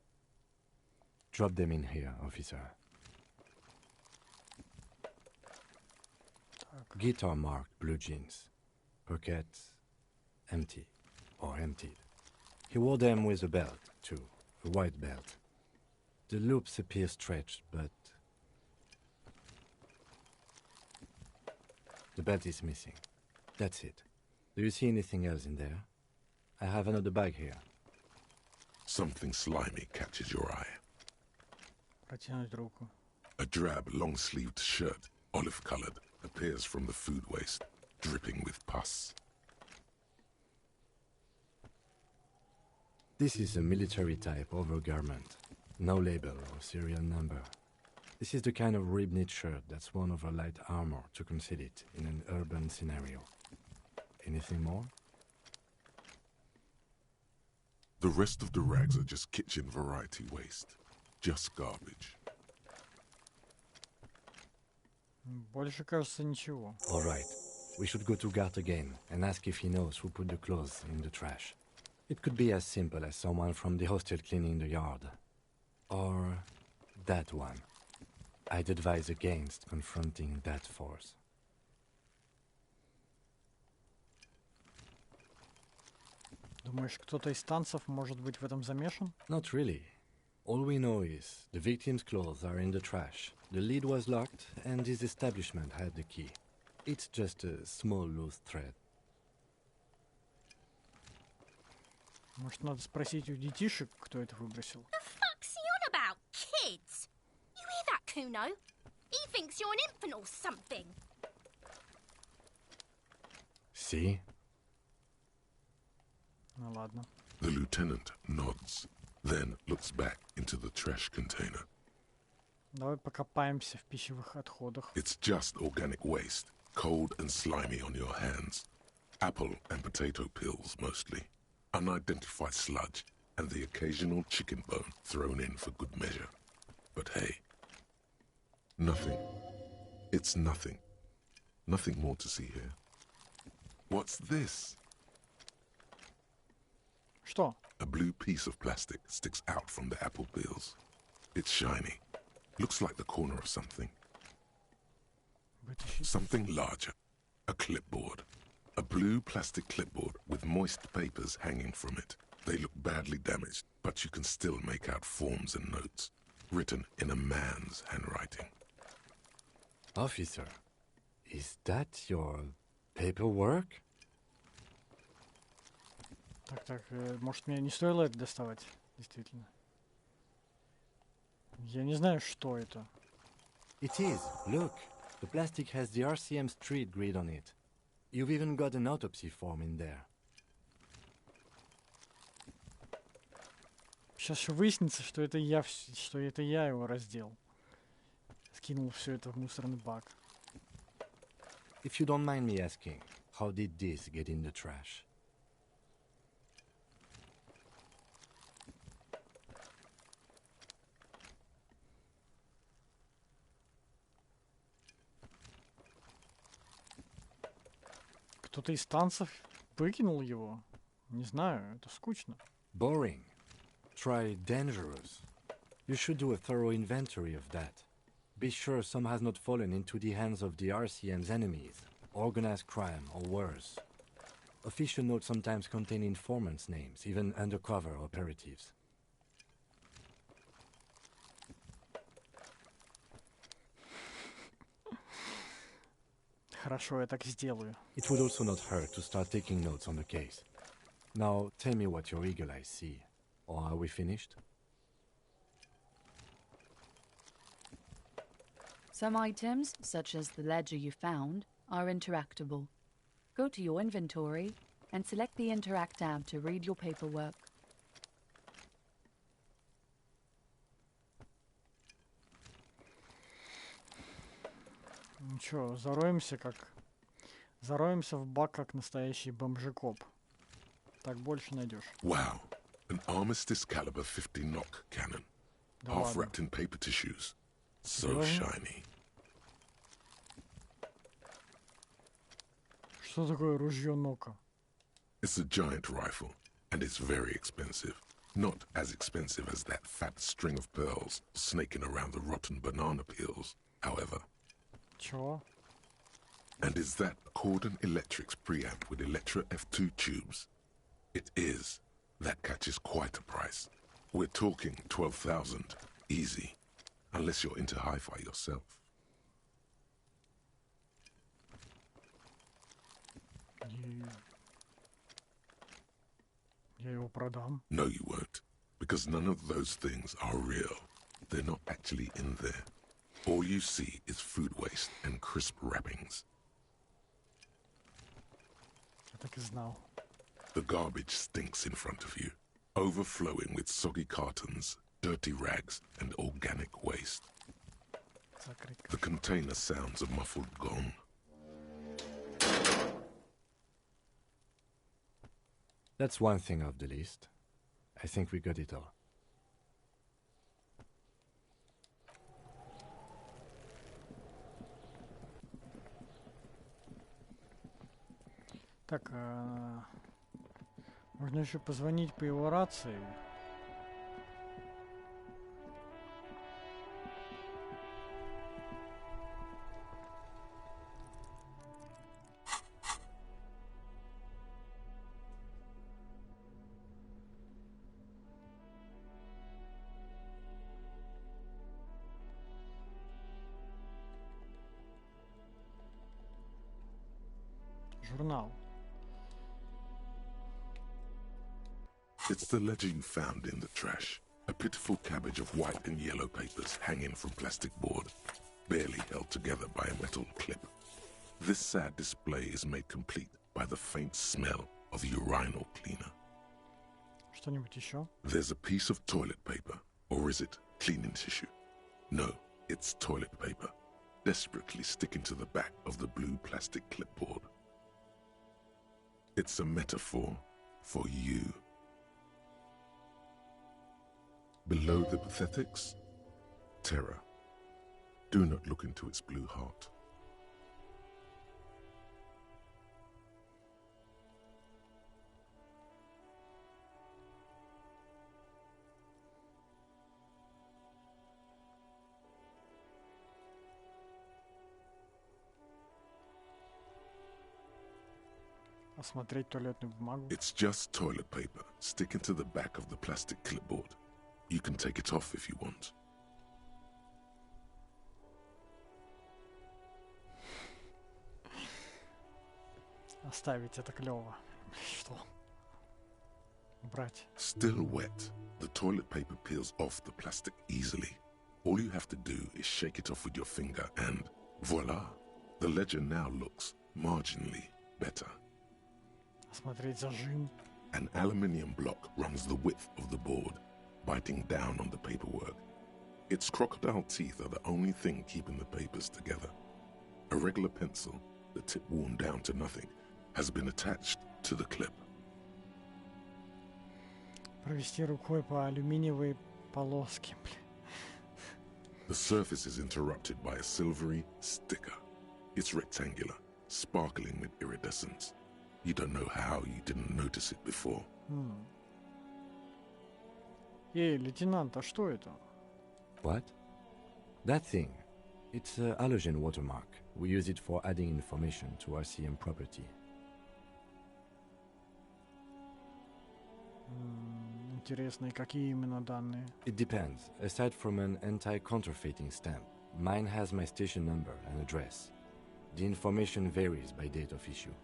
Drop them in here, officer. Guitar marked blue jeans. Pockets empty or emptied. He wore them with a belt, too, a white belt. The loops appear stretched, but the belt is missing. That's it. Do you see anything else in there? I have another bag here. Something slimy catches your eye. Протянуть руку. A drab, long-sleeved shirt, olive-colored, appears from the food waste, dripping with pus. This is a military-type overgarment. No label or serial number. This is the kind of rib-knit shirt that's worn over light armor to conceal it in an urban scenario. Anything more? The rest of the rags are just kitchen variety waste. Just garbage. Больше, кажется, ничего. All right. We should go to Gart again and ask if he knows who put the clothes in the trash. It could be as simple as someone from the hostel cleaning the yard. Or that one. I'd advise against confronting that force. Думаешь, кто-то из танцев может быть в этом замешан? Not really. All we know is the victim's clothes are in the trash. The lid was locked and his establishment had the key. It's just a small loose thread. Может, надо спросить у детишек, кто это выбросил? The fuck's he on about, kids? You hear that, Kuno? He thinks you're an infant or something. See? Ну ладно. The lieutenant nods, then looks back into the trash container. Давай покопаемся в пищевых отходах. It's just organic waste, cold and slimy on your hands. Apple and potato peels, mostly. Unidentified sludge, and the occasional chicken bone thrown in for good measure. But hey, nothing. It's nothing. Nothing more to see here. What's this? Что? A blue piece of plastic sticks out from the apple peels. It's shiny. Looks like the corner of something. Вытащить. Something larger. A clipboard. A blue plastic clipboard with moist papers hanging from it. They look badly damaged, but you can still make out forms and notes, written in a man's handwriting. Officer, Is that your paperwork? Так, может, мне не стоило это доставать, действительно. Я не знаю, что это. It is. Look, the plastic has the RCM street grid on it. You've even got an autopsy form in there. Сейчас еще выяснится, что это я его раздел. Скинул все это в мусорный бак. If you don't mind me asking, how did this get in the trash? Кто-то из танцев выкинул его? Не знаю, это скучно. Boring. Try dangerous. You should do a thorough inventory of that. Be sure some has not fallen into the hands of the RCM's enemies, organized crime or worse. Official notes sometimes contain informants' names, even undercover operatives. Хорошо, я так сделаю. It would also not hurt to start taking notes on the case. Now, tell me what your eagle eyes see. Or are we finished? Some items, such as the ledger you found, are interactable. Go to your inventory and select the Interact tab to read your paperwork. Ну чё, зароемся в бак, как настоящий бомжекоп. Так больше найдешь. Wow, an armistice caliber 50 knock cannon, Да half ладно. wrapped in paper tissues. So Серьезно? shiny. Что такое ружье Нока? It's a giant rifle, and it's very expensive. Not as expensive as that fat string of pearls snaking around the rotten banana peels, however. Чего? And is that Cordon Electric's preamp with Electra F2 tubes? It is. That catches quite a price. We're talking 12,000, easy. Unless you're into hi-fi yourself. Я его продам. No, you won't. Because none of those things are real. They're not actually in there. All you see is food waste and crisp wrappings. Я так и знал. The garbage stinks in front of you, overflowing with soggy cartons, dirty rags, and organic waste. Закрыть. The container sounds a muffled gong. That's one thing off the list. I think we got it all. Так, можно еще позвонить по его рации. Журнал. It's the ledger you found in the trash. A pitiful cabbage of white and yellow papers hanging from plastic board, barely held together by a metal clip. This sad display is made complete by the faint smell of urinal cleaner. Что-нибудь еще? There's a piece of toilet paper, or is it cleaning tissue? No, it's toilet paper, desperately sticking to the back of the blue plastic clipboard. It's a metaphor for you. Below the pathetics, terror. Do not look into its blue heart. Осмотреть туалетную бумагу. It's just toilet paper sticking to the back of the plastic clipboard. You can take it off if you want. Оставить это клево. Что? Убрать. Still wet, the toilet paper peels off the plastic easily. All you have to do is shake it off with your finger and voila! The ledger now looks marginally better. Смотреть зажим. An aluminium block runs the width of the board, biting down on the paperwork. Its crocodile teeth are the only thing keeping the papers together. A regular pencil, the tip worn down to nothing, has been attached to the clip. Провести рукой по алюминиевой полоске. The surface is interrupted by a silvery sticker. It's rectangular, sparkling with iridescence. You don't know how you didn't notice it before. Эй, лейтенант, а что это? What? That thing. It's a halogen watermark. We use it for adding information to RCM property. Интересно, и какие именно данные? It depends. Aside from an anti-counterfeiting stamp, mine has my station number and address. The information varies by date of issue.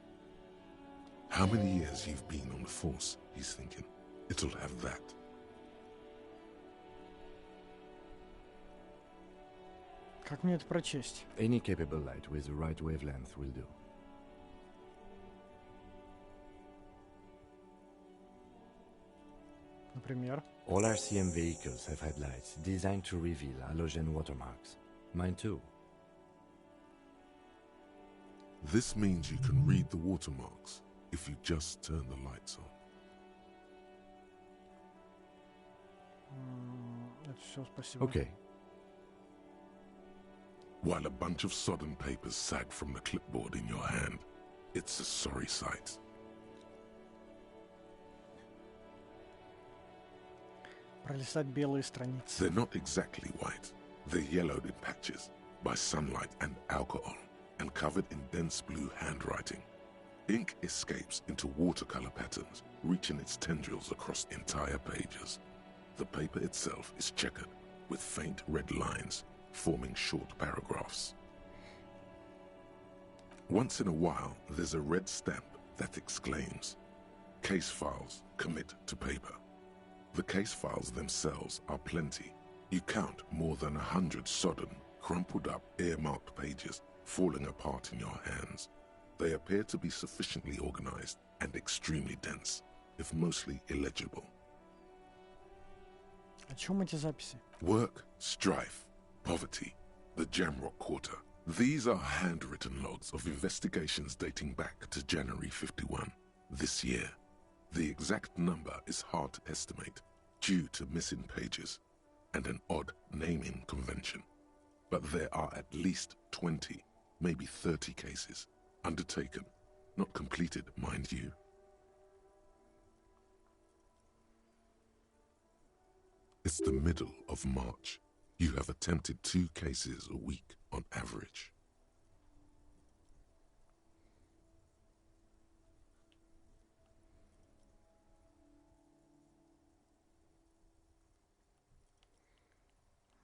How many years you've been on the force, he's thinking. It'll have that. Как мне это прочесть? Any capable light with the right wavelength will do. Например? All RCM vehicles have headlights designed to reveal halogen watermarks. Mine too. This means you can read the watermarks if you just turn the lights on. Это все, спасибо. Okay. While a bunch of sodden papers sag from the clipboard in your hand, it's a sorry sight. Пролистать белые страницы. They're not exactly white. They're yellowed in patches by sunlight and alcohol and covered in dense blue handwriting. Ink escapes into watercolor patterns, reaching its tendrils across entire pages. The paper itself is checkered with faint red lines, forming short paragraphs. Once in a while, there's a red stamp that exclaims, "Case files commit to paper." The case files themselves are plenty. You count more than 100 sodden, crumpled up, earmarked pages falling apart in your hands. They appear to be sufficiently organized and extremely dense, if mostly illegible. О чем эти записи? Work, strife, poverty, the Jamrock Quarter. These are handwritten logs of investigations dating back to January 51, this year. The exact number is hard to estimate due to missing pages and an odd naming convention. But there are at least 20, maybe 30 cases undertaken, not completed, mind you. It's the middle of March. You have attempted 2 cases a week on average.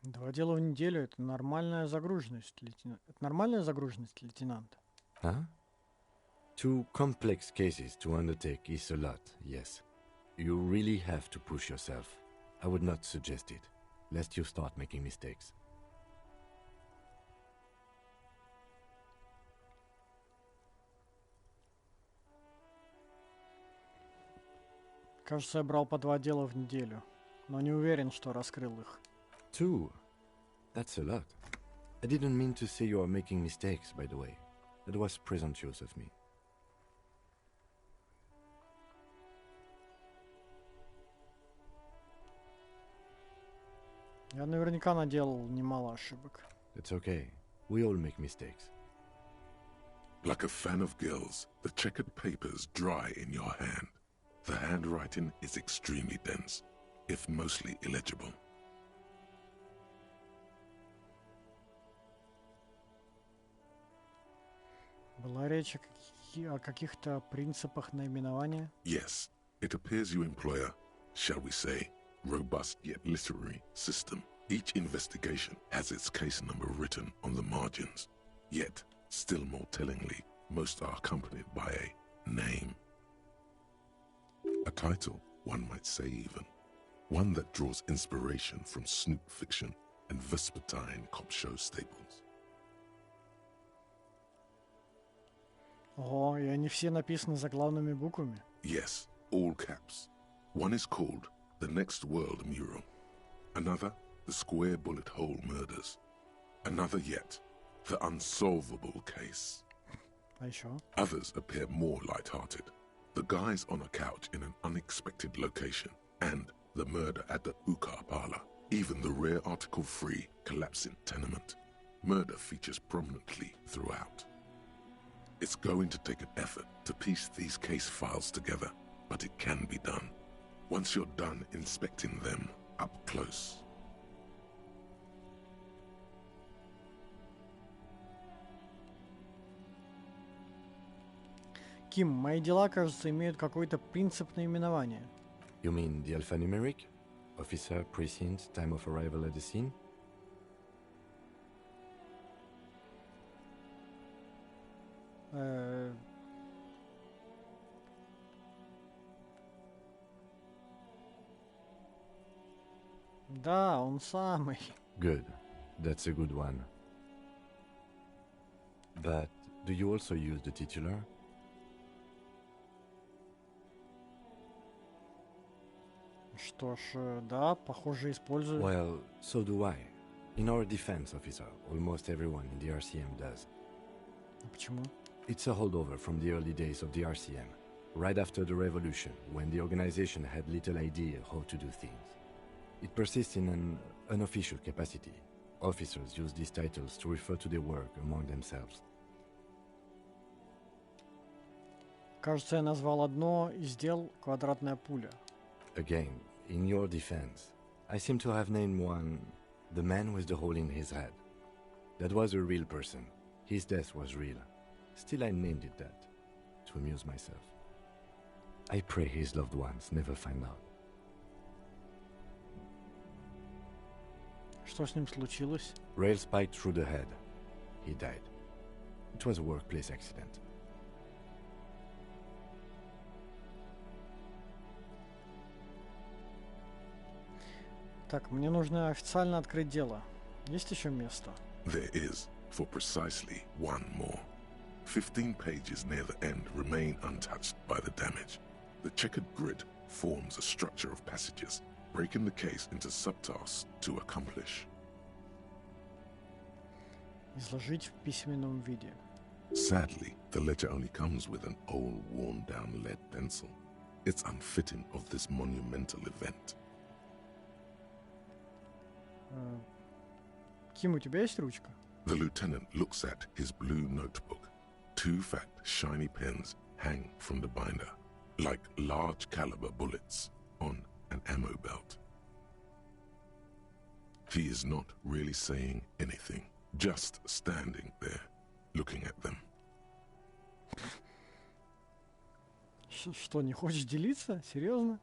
Два дела в неделю — это нормальная загруженность, лейтенант. Это нормальная загруженность, лейтенант? Huh? 2 complex cases to undertake is a lot, yes. You really have to push yourself. I would not suggest it, lest you start making mistakes. Кажется, я брал по 2 дела в неделю, но не уверен, что раскрыл их. 2? That's a lot. I didn't mean to say you are making mistakes, by the way. That was presumptuous of me. Я наверняка наделал немало ошибок. It's okay. We all make mistakes. Like a fan of gills, the checkered papers dry in your hand. The handwriting is extremely dense, if mostly illegible. Была речь о каких-то принципах наименования? Yes, it appears you employ a, shall we say, robust yet literary system. Each investigation has its case number written on the margins. Yet, still more tellingly, most are accompanied by a name. A title, one might say even. One that draws inspiration from snoop fiction and vespertine cop show staples. Ого, и они все написаны заглавными буквами. Yes, all caps. One is called The Next World Mural. Another, The Square Bullet Hole Murders. Another yet, The Unsolvable Case. А еще? Others appear more light-hearted. The guys on a couch in an unexpected location, and the murder at the hookah parlor. Even the rare article-free collapsing tenement. Murder features prominently throughout. It's going to take an effort to piece these case files together, but it can be done. Once you're done inspecting them up close. Ким, мои дела, кажется, имеют какой-то принцип наименования. You mean the alphanumeric? Officer, precinct, time of arrival at the scene? Да, он самый. Good. That's a good one. But do you also use the titular? Что ж, да, похоже, использую. Well, so do I. In our defense, officer, almost everyone in the RCM does. А почему? It's a holdover from the early days of the RCM, right after the revolution, when the organization had little idea how to do things. It persists in an unofficial capacity. Officers use these titles to refer to their work among themselves. Кажется, я назвал одно из дел «Квадратная пуля». Again, in your defense, I seem to have named one, the man with the hole in his head. That was a real person. His death was real. Still, I named it that, to amuse myself. I pray his loved ones never find out. Что с ним случилось? Rail spiked through the head. He died. It was a workplace accident. Так, мне нужно официально открыть дело. Есть еще место? There is, for precisely one more. 15 pages near the end remain untouched by the damage. The checkered grid forms a structure of passages, breaking the case into subtasks to accomplish. Изложить в письменном виде. Sadly, the ledger only comes with an old, worn-down lead pencil. It's unfitting of this monumental event. Ким, у тебя есть ручка? The lieutenant looks at his blue notebook. 2 fat, shiny pens hang from the binder, like large-caliber bullets on an ammo belt. He is not really saying anything, just standing there, looking at them. Что, не хочешь делиться? Серьезно?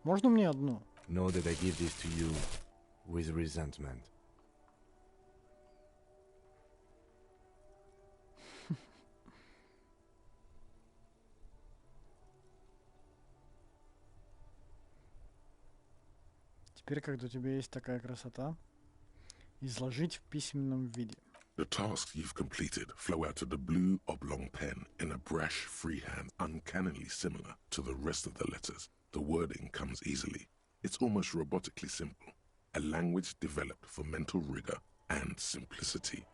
Можно мне одну? Know that I give this to you with resentment. Теперь, когда у тебя есть такая красота, изложить в письменном виде. The tasks you've completed flow out of the blue oblong pen in a brash freehand uncannily similar to the rest of the letters. The wording comes easily. It's almost robotically simple. A language developed for mental rigor and simplicity.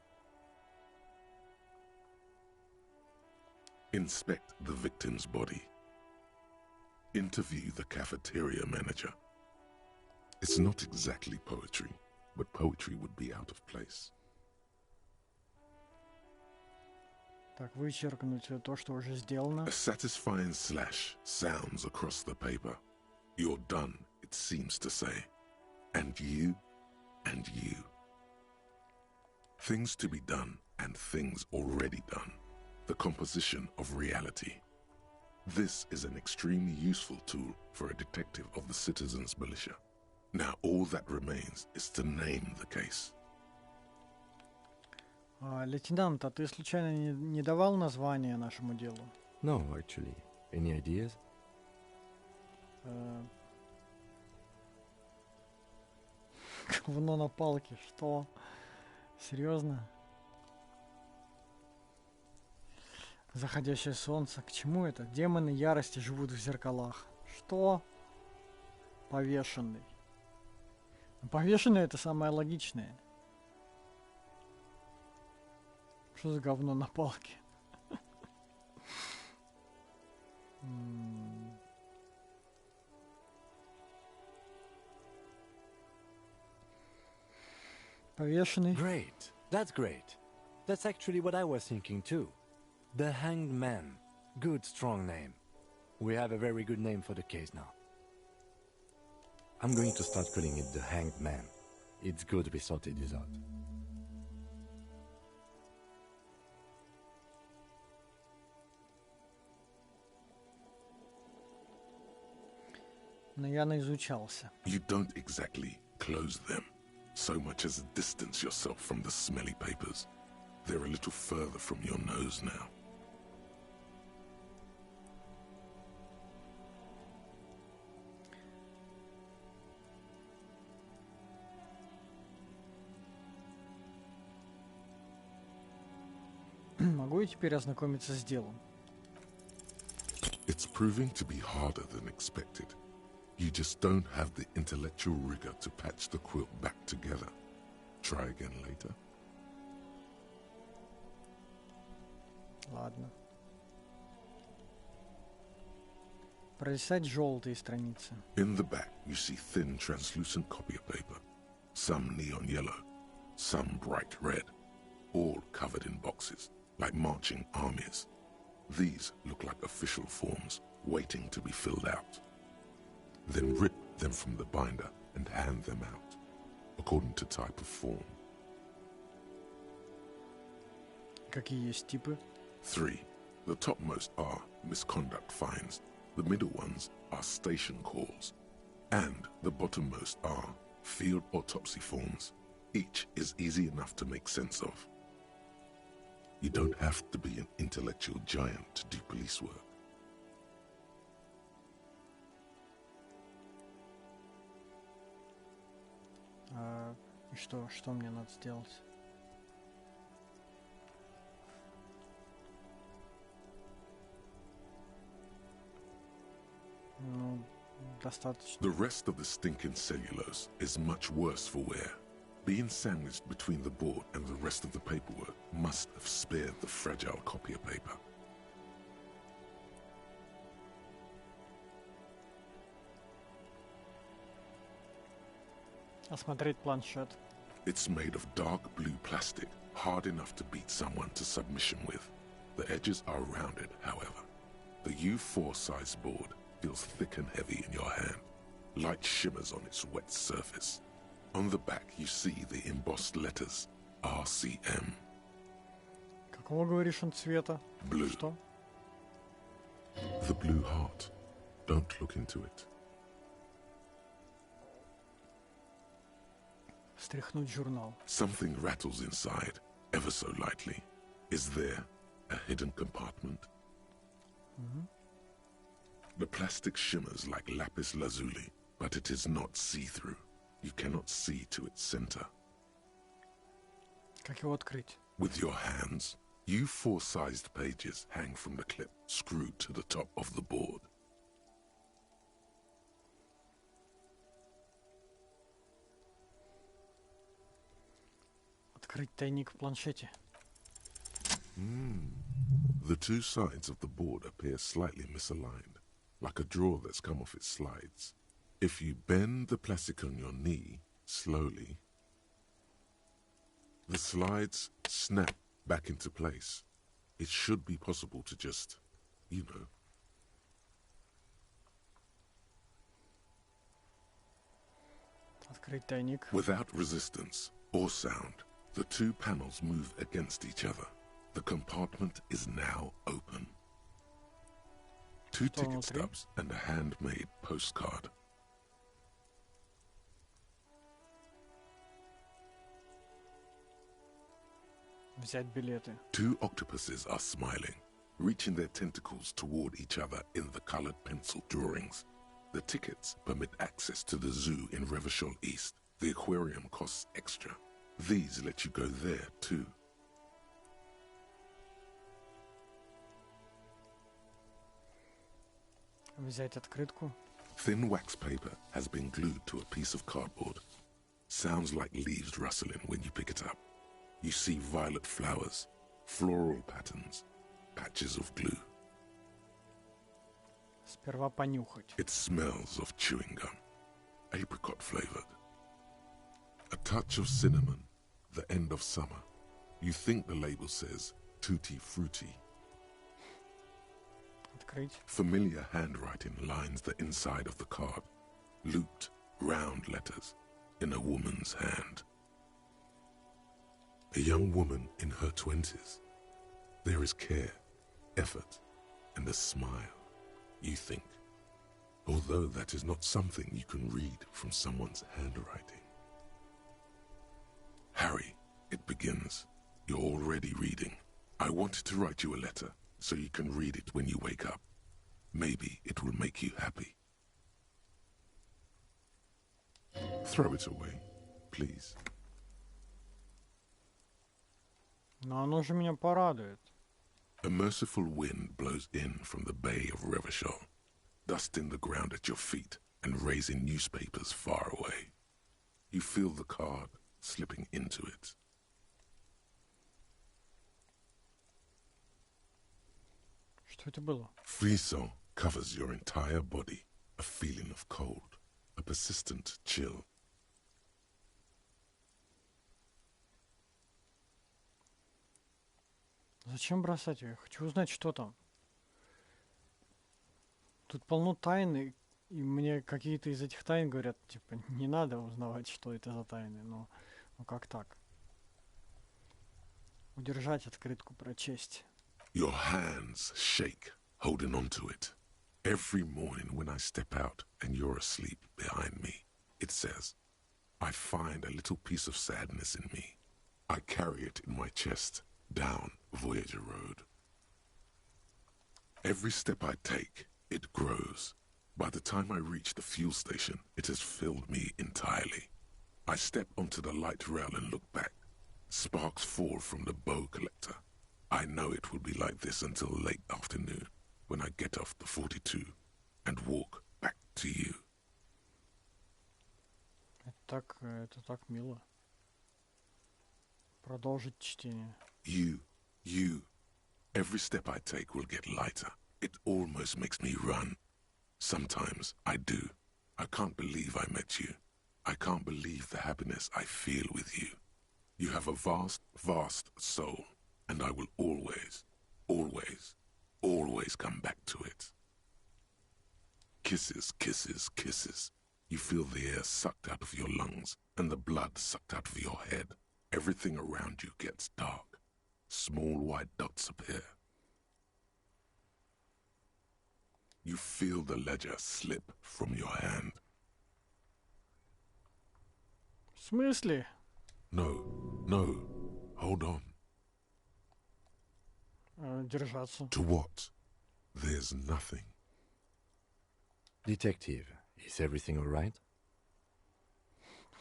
Inspect the victim's body. Interview the cafeteria manager. It's not exactly poetry, but poetry would be out of place. Так, вычеркнуть то, что уже сделано. A satisfying slash sounds across the paper. You're done, it seems to say. And you, and you. Things to be done and things already done. The composition of reality. This is an extremely useful tool for a detective of the citizens' militia. Now all that remains is to name the case. Лейтенант, а ты случайно не давал название нашему делу? No, actually. Any ideas? Говно на палке, что? Серьезно? Заходящее солнце. К чему это? Демоны ярости живут в зеркалах. Что? Повешенный. Повешенный это самое логичное. Что за говно на палке? Повешенный. Great. That's great. That's actually what I was thinking too. The Hanged Man. Good, strong name. We have a very good name for the case now. I'm going to start calling it the Hanged Man. It's good we sorted this out. Но я наизучался. You don't exactly close them, so much as distance yourself from the smelly papers. They're a little further from your nose now. Могу я теперь ознакомиться с делом? It's proving to be harder than expected. You just don't have the intellectual rigor to patch the quilt back together. Try again later. Ладно. Пролистать желтые страницы. In the back, you see thin, translucent copy paper. Some neon yellow, some bright red, all covered in boxes, like marching armies. These look like official forms, waiting to be filled out. Then rip them from the binder and hand them out, according to type of form. Какие есть типы? 3. The topmost are misconduct fines, the middle ones are station calls, and the bottommost are field autopsy forms. Each is easy enough to make sense of. You don't have to be an intellectual giant to do police work. И что мне надо сделать? Ну, достаточно. The rest of the stinking cellulose is much worse for wear. Being sandwiched between the board and the rest of the paperwork must have spared the fragile copier paper. Осмотреть планшет. It's made of dark blue plastic, hard enough to beat someone to submission with. The edges are rounded, however. The U4 size board feels thick and heavy in your hand. Light shimmers on its wet surface. On the back, you see the embossed letters, RCM. Какого, говоришь, он цвета? Blue. Что? The blue heart. Don't look into it. Стряхнуть журнал. Something rattles inside, ever so lightly. Is there a hidden compartment? The plastic shimmers like lapis lazuli, but it is not see-through. You cannot see to its center. Как его открыть? With your hands, U4-sized pages hang from the clip screwed to the top of the board. Открыть тайник в планшете. The two sides of the board appear slightly misaligned, like a drawer that's come off its slides. If you bend the plastic on your knee slowly, the slides snap back into place. It should be possible to just, you know. Открыть тайник. Without resistance or sound, the two panels move against each other. The compartment is now open. Two ticket stubs and a handmade postcard. Взять билеты. Two octopuses are smiling. reaching their tentacles toward each other in the colored pencil drawings. The tickets permit access to the zoo in Revachol East. The aquarium costs extra. These let you go there too. Взять открытку. Thin wax paper has been glued to a piece of cardboard. Sounds like leaves rustling when you pick it up. You see violet flowers, floral patterns, patches of glue. Сперва понюхать. It smells of chewing gum, apricot flavored. A touch of cinnamon, the end of summer. You think the label says tutti frutti. Открыть. Familiar handwriting lines the inside of the card. Looped, round letters in a woman's hand. A young woman in her 20s. There is care, effort, and a smile, you think. Although that is not something you can read from someone's handwriting. Harry, it begins. You're already reading. I wanted to write you a letter so you can read it when you wake up. Maybe it will make you happy. Throw it away, please. Но оно же меня порадует. A merciful wind blows in from the bay of Revachol, dusting the ground at your feet and raising newspapers far away. You feel the card slipping into it. Что это было? Frisson covers your entire body, a feeling of cold, a persistent chill. Зачем бросать ее? Я хочу узнать, что там. Тут полно тайн, и мне какие-то из этих тайн говорят, типа, не надо узнавать, что это за тайны. Ну как так? Удержать открытку, прочесть. Your hands shake, holding on to it. Every morning when I step out and you're asleep behind me, it says, I find a little piece of sadness in me. I carry it in my chest, down Voyager Road. Every step I take, it grows. By the time I reach the fuel station, it has filled me entirely. I step onto the light rail and look back. Sparks fall from the bow collector. I know it will be like this until late afternoon, when I get off the 42 and walk back to you. Это так мило. Продолжить чтение. You. Every step I take will get lighter. It almost makes me run. Sometimes I do. I can't believe I met you. I can't believe the happiness I feel with you. You have a vast, vast soul, and I will always, always, always come back to it. Kisses, kisses, kisses. You feel the air sucked out of your lungs and the blood sucked out of your head. Everything around you gets dark. Small white dots appear. You feel the ledger slip from your hand. В смысле? No. Hold on. Держаться. To what? There's nothing. Detective, is everything all right?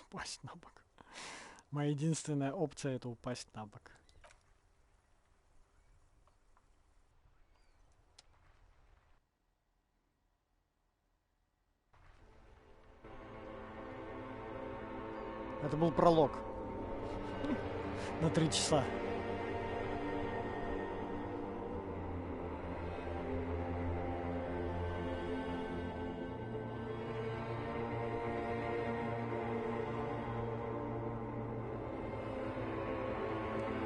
Упасть на бок. Моя единственная опция — это упасть на бок. Это был пролог. На 3 часа.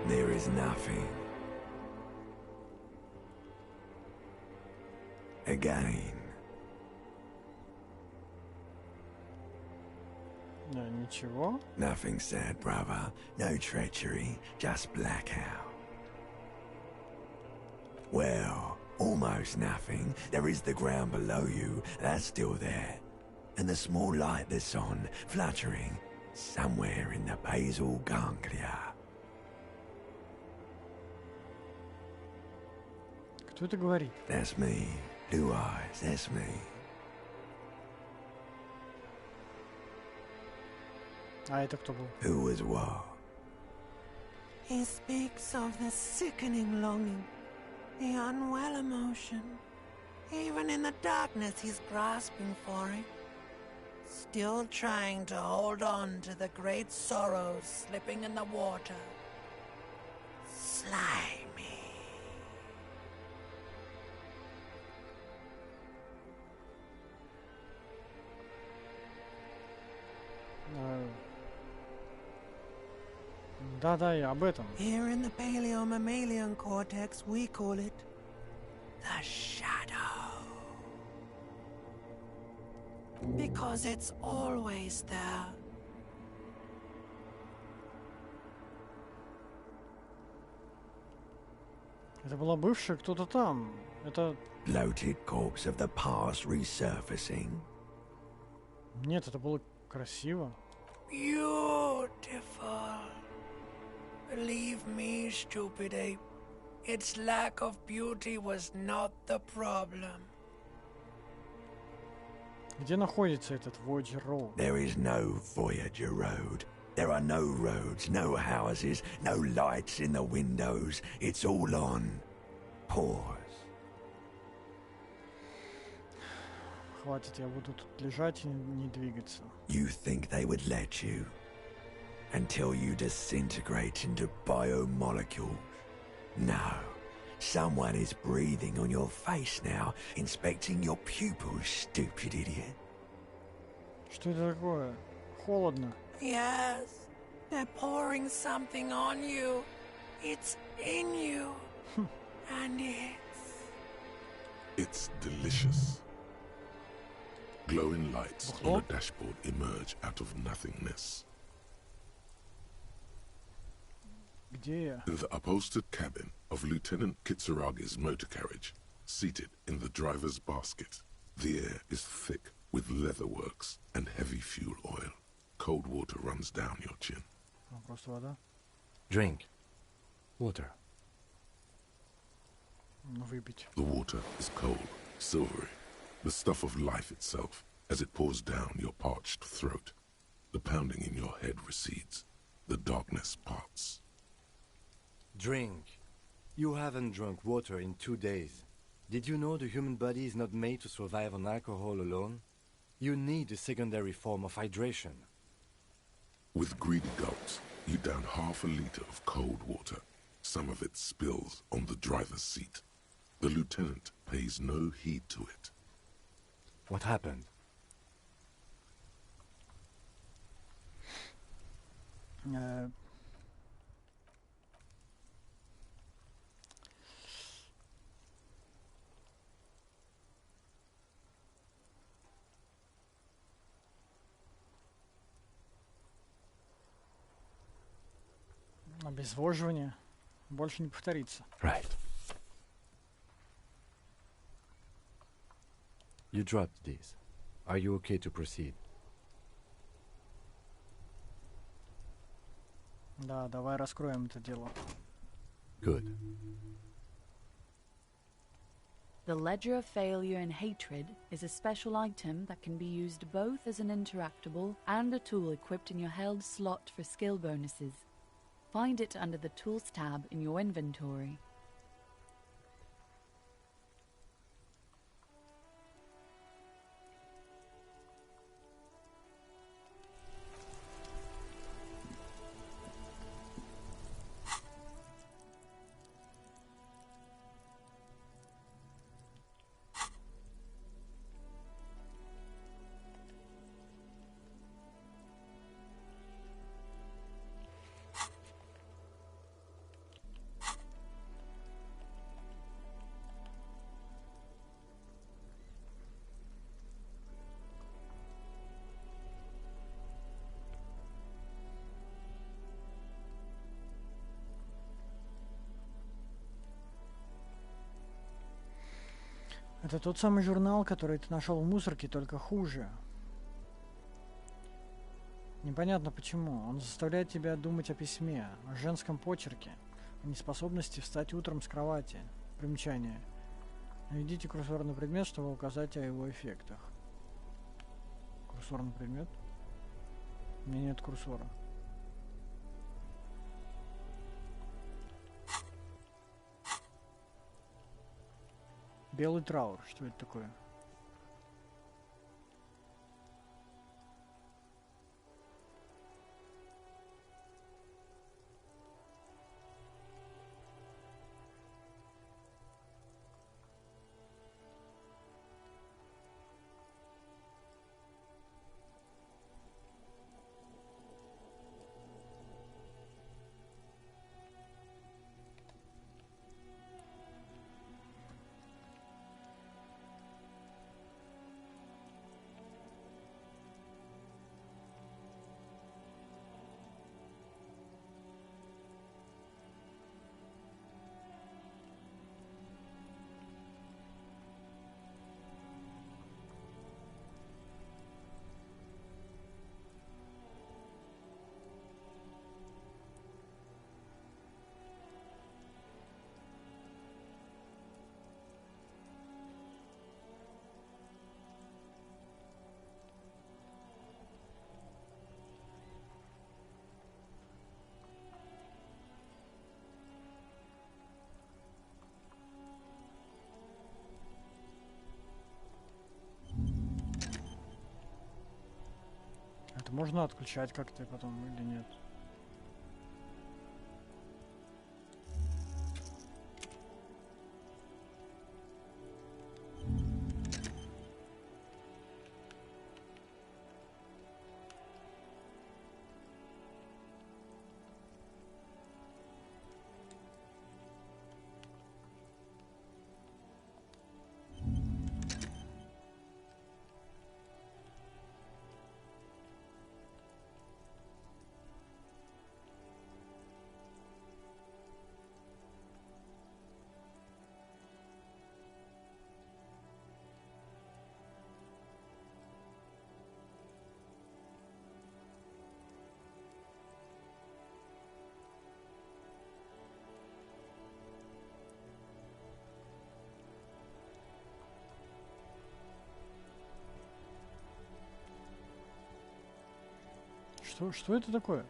There is nothing. Again. Ничего. Nothing sad, brother. No treachery. Just blackout. Well, almost nothing. There is the ground below you. That's still there. And the small light that's on, fluttering, somewhere in the basal ganglia. Кто это говорит? That's me. Blue eyes, that's me. А это кто был? Who was what? He speaks of the sickening longing, the unwell emotion. Even in the darkness, he's grasping for it. Still trying to hold on to the great sorrows slipping in the water. Slimy. Да-да, я об этом. Here in the paleo-mammalian cortex, we call it the shadow. Because it's always there. Это была бывшая кто-то там. Это... Bloated corpse of the past resurfacing. Нет, это было красиво. Beautiful. Believe me, stupid ape. Its lack of beauty was not the problem. Где находится этот Voyager Road? There is no Voyager Road. There are no roads, no houses, no lights in the windows. It's all on pause. Хватит, я буду тут лежать и не двигаться. You think they would let you? Until you disintegrate into biomolecules? No. Someone is breathing on your face now, inspecting your pupils, stupid idiot. Что это такое? Холодно. Yes, they're pouring something on you. It's in you. And It's delicious. Glowing lights on a dashboard emerge out of nothingness. Где я? In the upholstered cabin of Lieutenant Kitsuragi's motor carriage, seated in the driver's basket, the air is thick with leatherworks and heavy fuel oil. Cold water runs down your chin. Просто вода. Drink. Water. Выпить. The water is cold, silvery, the stuff of life itself, as it pours down your parched throat. The pounding in your head recedes. The darkness parts. Drink. You haven't drunk water in 2 days. Did you know the human body is not made to survive on alcohol alone? You need a secondary form of hydration. With greedy gulps, you down half a liter of cold water. Some of it spills on the driver's seat. The lieutenant pays no heed to it. What happened? Обезвоживание больше не повторится. Right. You dropped these. Are you okay to proceed? Да, давай раскроем это дело. Good. The Ledger of Failure and Hatred is a special item that can be used both as an interactable and a tool equipped in your held slot for skill bonuses. Find it under the Tools tab in your inventory. Это тот самый журнал, который ты нашел в мусорке, только хуже. Непонятно почему. Он заставляет тебя думать о письме, о женском почерке, о неспособности встать утром с кровати. Примечание. Наведите курсор на предмет, чтобы указать о его эффектах. Курсор на предмет? У меня нет курсора. Белый траур. Что это такое? Это можно отключать как-то потом или нет? Что это такое?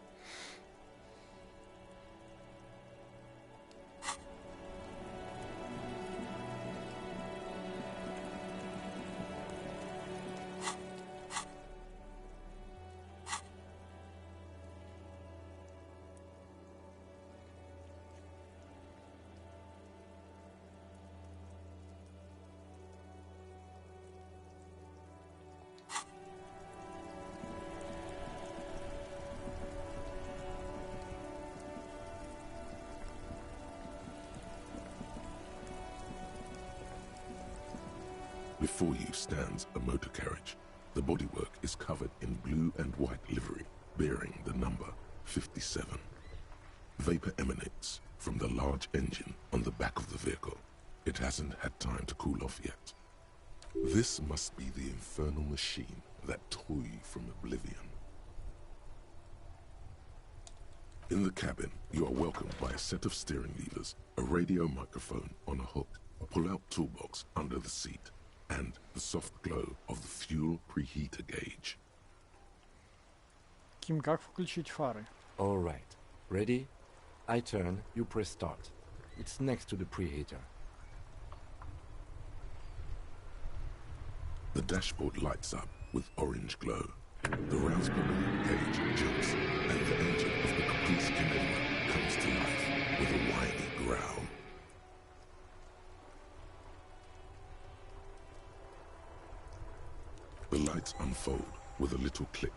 Before you stands a motor carriage. The bodywork is covered in blue and white livery, bearing the number 57. Vapor emanates from the large engine on the back of the vehicle. It hasn't had time to cool off yet. This must be the infernal machine that tore you from oblivion. In the cabin, you are welcomed by a set of steering levers, a radio microphone on a hook, a pull-out toolbox under the seat, and the soft glow of the fuel preheater gauge. Ким, как включить фары? All right. Ready? I turn, you press start. It's next to the preheater. The dashboard lights up with orange glow. The Raspberry gauge jumps, and the engine of the Caprice Canadian comes to life with a whiny growl. The lights unfold with a little click,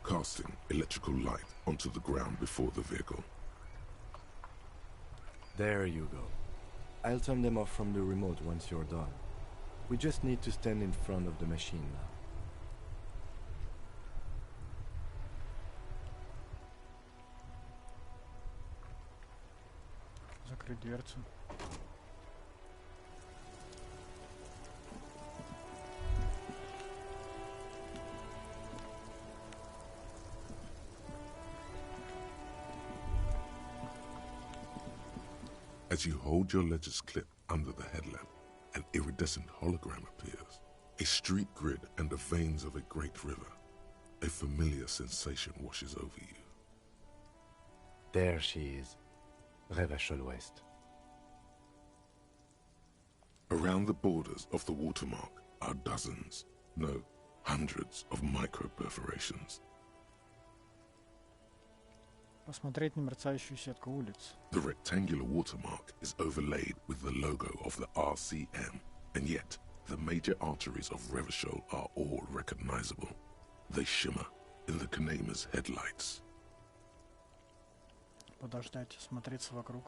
casting electrical light onto the ground before the vehicle. There you go. I'll turn them off from the remote once you're done. We just need to stand in front of the machine now. Закрыть дверцу. As you hold your ledger's clip under the headlamp an iridescent hologram appears. A street grid and the veins of a great river. A familiar sensation washes over you. There she is, Revachol West. Around the borders of the watermark are dozens, no, hundreds of micro-perforations. Посмотреть на мерцающую сетку улиц. The rectangular watermark is overlaid with the logo of the RCM, and yet the major arteries of Revachol are all recognizable. They shimmer in the Kanema's headlights. Подождать, смотреться вокруг.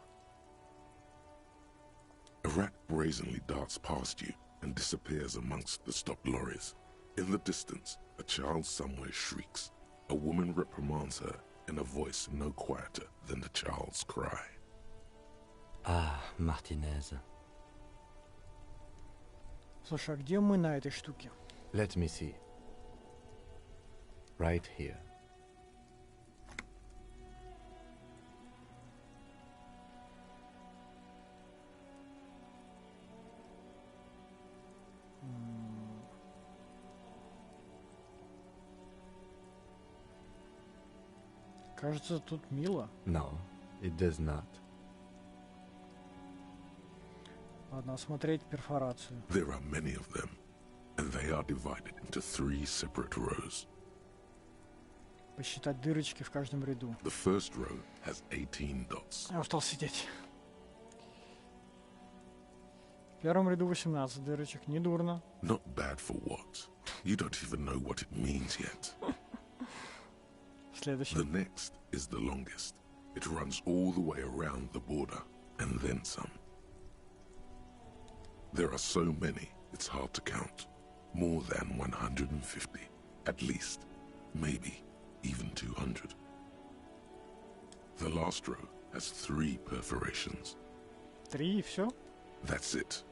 A rat brazenly darts past you and disappears amongst the stopped lorries. In the distance, a child somewhere shrieks. A woman reprimands her in a voice no quieter than the child's cry. Ah, Martinez. Слушай, а где мы на этой штуке? Let me see. Right here. Кажется, тут мило. No, it does not. Ладно, осмотреть перфорацию. There are many of them, and they are divided into 3 separate rows. Посчитать дырочки в каждом ряду. The first row has 18 dots. Я устал сидеть. В первом ряду 18 дырочек. Недурно. Not bad for what? You don't even know what it means yet. Следующий. The next is the longest. It runs all the way around the border, and then some. There are so many, it's hard to count. More than 150, at least. Maybe even 200. The last row has 3 perforations. 3 и все? That's it.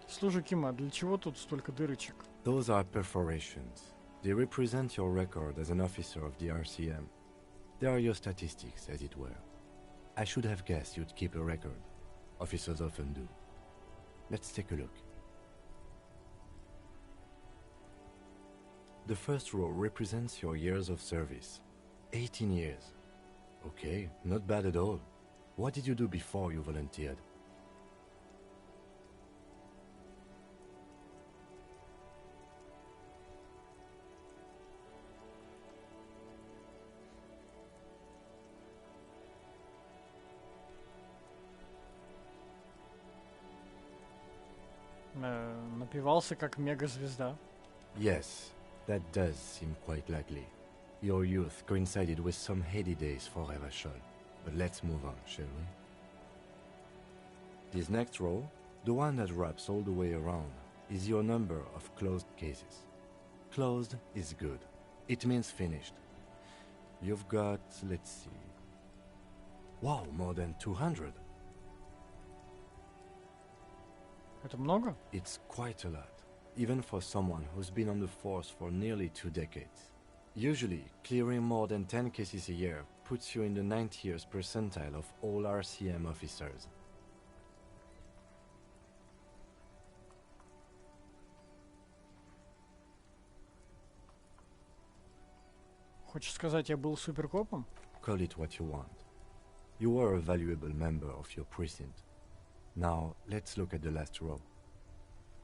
Слушай, Кима, для чего тут столько дырочек? Those are perforations. They represent your record as an officer of the RCM. They are your statistics, as it were. I should have guessed you'd keep a record. Officers often do. Let's take a look. The first row represents your years of service. 18 years. Okay, not bad at all. What did you do before you volunteered? Напивался как мегазвезда. Yes, that does seem quite likely. Your youth coincided with some heady days for Revachol. But let's move on, shall we? This next row, the one that wraps all the way around, is your number of closed cases. Closed is good. It means finished. You've got, let's see... Wow, more than 200. Это много? It's quite a lot, even for someone who's been on the force for nearly 2 decades. Usually, clearing more than 10 cases a year puts you in the 90th percentile of all RCM officers. Хочешь сказать, я был суперкопом? Call it what you want. You were a valuable member of your precinct. Now, let's look at the last row.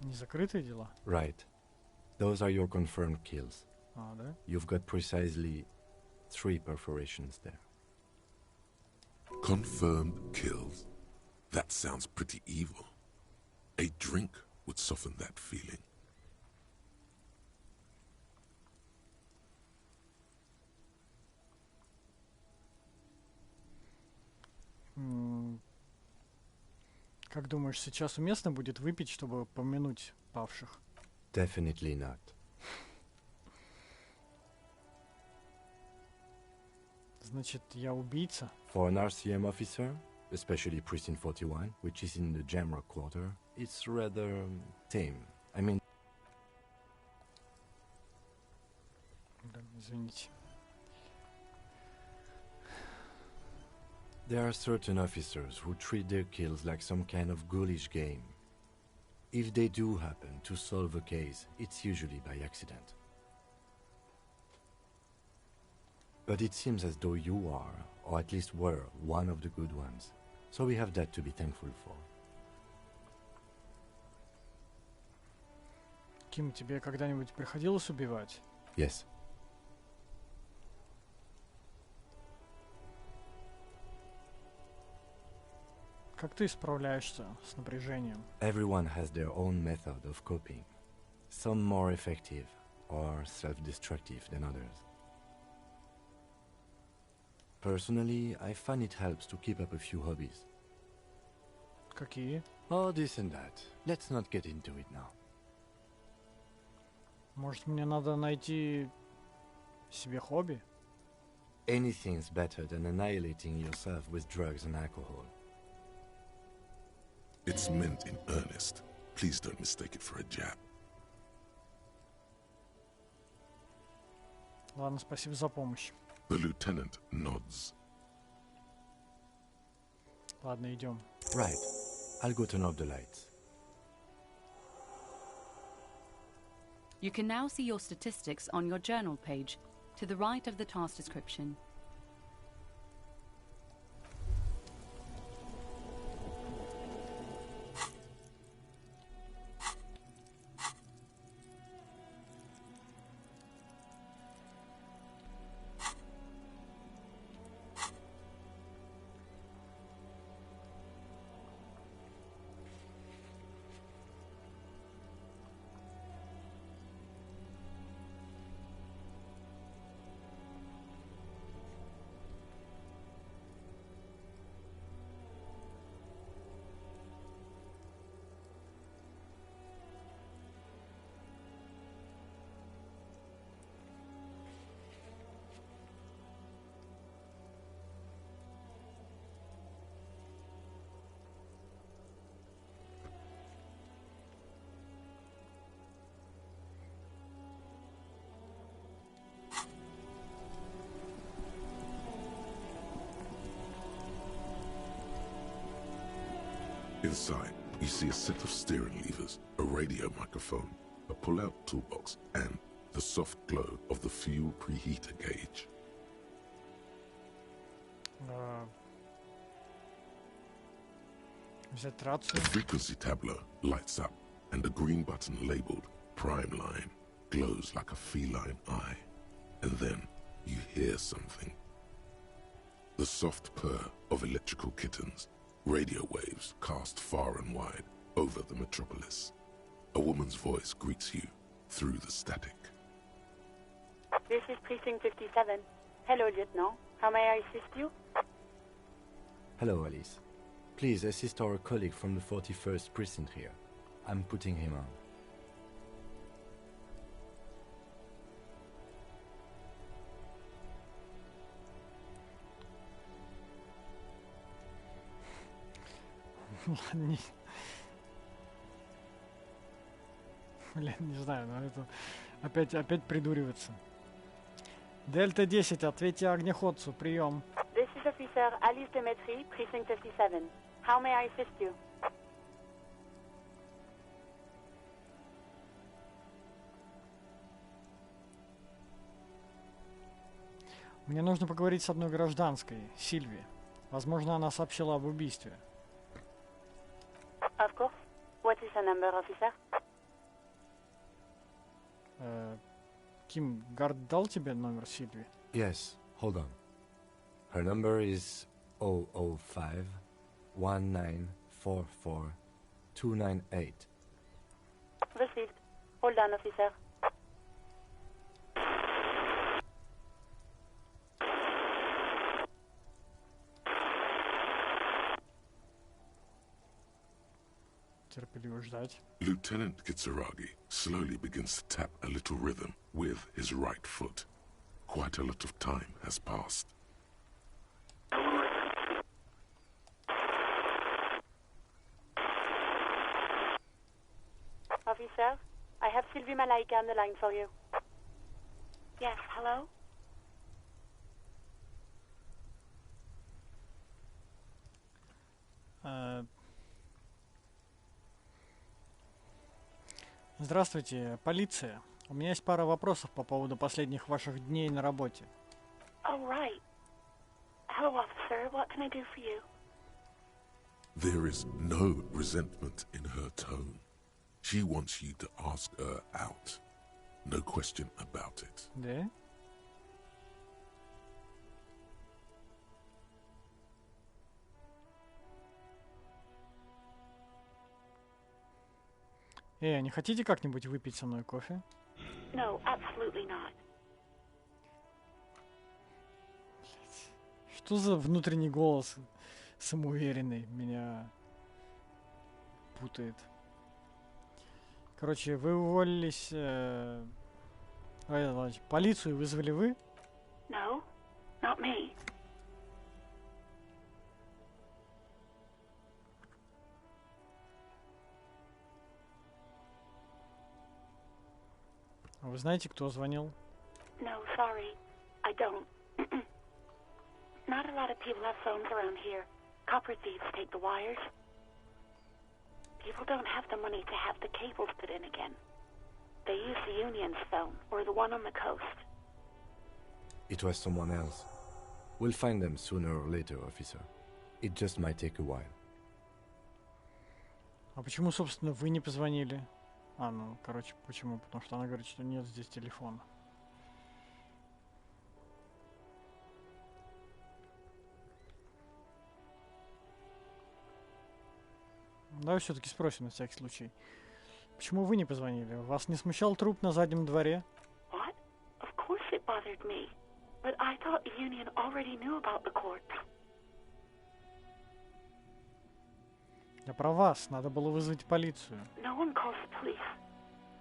Незакрытые дела? Right. Those are your confirmed kills. А, да? You've got precisely 3 perforations there. Confirmed kills. That sounds pretty evil. A drink would soften that feeling. Как думаешь, сейчас уместно будет выпить, чтобы помянуть павших? Definitely not. Значит, я убийца? For an RCM officer, especially Precinct 41, which is in the Jamrock Quarter, it's rather tame. I mean... Да, извините. There are certain officers who treat their kills like some kind of ghoulish game. If they do happen to solve a case, it's usually by accident. But it seems as though you are, or at least were, one of the good ones. So we have that to be thankful for. Ким, тебе когда-нибудь приходилось убивать? Yes. Как ты справляешься с напряжением? Everyone has their own method of coping. Some more effective or self-destructive than others. Personally, I find it helps to keep up a few hobbies. Какие? Oh, this and that. Let's not get into it now. Может, мне надо найти себе хобби? Anything's better than annihilating yourself with drugs and alcohol. It's meant in earnest. Please don't mistake it for a jab. Ладно, спасибо за помощь. The lieutenant nods. Ладно, идем. Right. I'll go turn off the lights. You can now see your statistics on your journal page, to the right of the task description. Inside, you see a set of steering levers, a radio microphone, a pull-out toolbox, and the soft glow of the fuel preheater gauge. Взять The рацию. frequency tableau lights up, and a green button labeled Prime Line glows like a feline eye. And then you hear something. The soft purr of electrical kittens, radio waves cast far and wide over the metropolis. A woman's voice greets you through the static. This is Precinct 57. Hello, Lieutenant. How may I assist you? Hello, Alice. Please assist our colleague from the 41st Precinct here. I'm putting him on. Блин, не знаю, но это опять придуриваться. Дельта-10, ответьте огнеходцу, прием. This is Officer Alice Demetri, Precinct 57. How may I assist you? Мне нужно поговорить с одной гражданской, Сильви. Возможно, она сообщила об убийстве. Of course. What is her number, officer? Ким, Гард дал тебе номер Сильви? Yes, hold on. Her number is 005 1944 298. Received. Hold on, officer. Терпеливо ждать. Lieutenant Kitsuragi slowly begins to tap a little rhythm with his right foot. Quite a lot of time has passed. Officer, I have Sylvie Malaika on the line for you. Yes, hello? Здравствуйте, полиция. У меня есть пара вопросов по поводу последних ваших дней на работе. Oh, right. Hello, officer. What can I do for you? There is no resentment in her tone. She wants you to ask her out. No question about it. Да? А не хотите как-нибудь выпить со мной кофе? No, absolutely not. Что за внутренний голос самоуверенный меня путает. Короче, вы уволились... полицию вызвали вы? No, not me. А вы знаете, кто звонил? No, sorry. I don't. Not a lot of people have phones around here. Copper thieves take the wires. People don't have the money to have the cables put in again. They use the union's phone, or the one on the coast. It was someone else. We'll find them sooner or later, officer. It just might take a while. А почему, собственно, вы не позвонили? Почему? Потому что она говорит, что нет здесь телефона. Давай все-таки спросим на всякий случай. Почему вы не позвонили? Вас не смущал труп на заднем дворе? What? Of course it bothered me. But I thought the union already knew about the corpse. Я про вас. Надо было вызвать полицию. No one calls the police.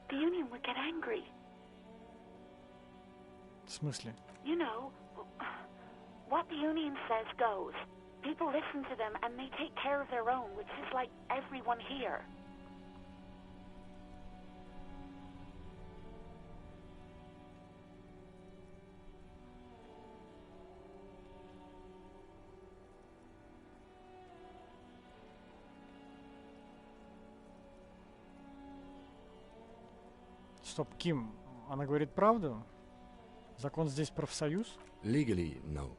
The union would get angry. В смысле? You know, what the union says goes. People listen to them and they take care of their own, which is like everyone here. Стоп, Ким, она говорит правду? Закон здесь профсоюз? Legally, no.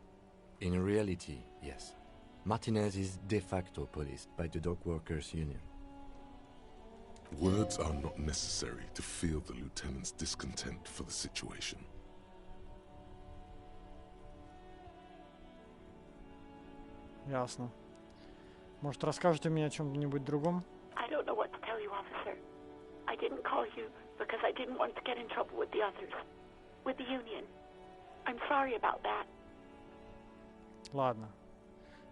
In reality, yes. Martinez is de facto policed by the dock workers' union. Words are not necessary to feel the lieutenant's discontent for the situation. Ясно. Может, расскажете мне о чем-нибудь другом? I don't know what to tell you, officer. I didn't call you because I didn't want to get in trouble with the others. With the union. I'm sorry about that. Ладно.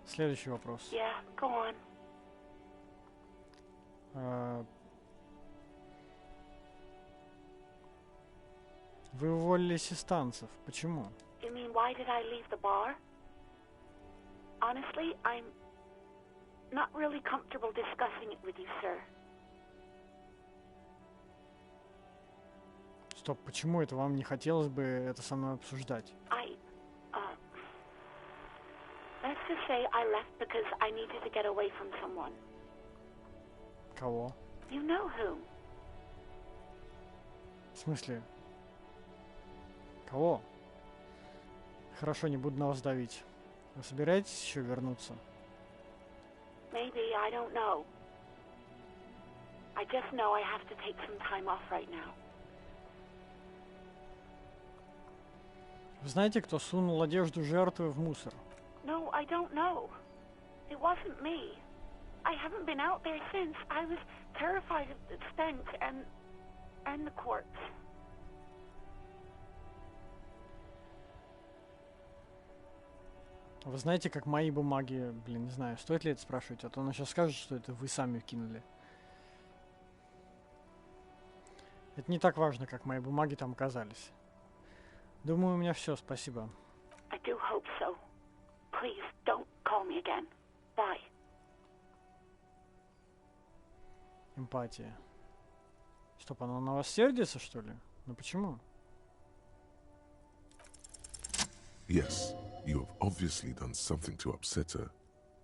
Следующий вопрос. Yeah, go on. Вы уволились из танцев. Почему? You mean why did I leave the bar? Honestly, I'm not really comfortable discussing it with you, sir. Стоп, почему это вам не хотелось бы это со мной обсуждать? Let's just say I left because I needed to get away from someone. Кого? You know whom. В смысле? Кого? Хорошо, не буду на вас давить. Вы собираетесь еще вернуться? Maybe, I don't know. I just know I have to take some time off right now. Вы знаете, кто сунул одежду жертвы в мусор? No, I don't know. It wasn't me. I haven't been out there since. I was terrified of the stench and the corpse. Вы знаете, как мои бумаги... Блин, не знаю, стоит ли это спрашивать, а то она сейчас скажет, что это вы сами кинули. Это не так важно, как мои бумаги там оказались. Думаю, у меня все, спасибо. I do hope so. Please, don't call me again. Bye. Эмпатия. Стоп, она на вас сердится, что ли? Ну почему? Yes, you have obviously done something to upset her.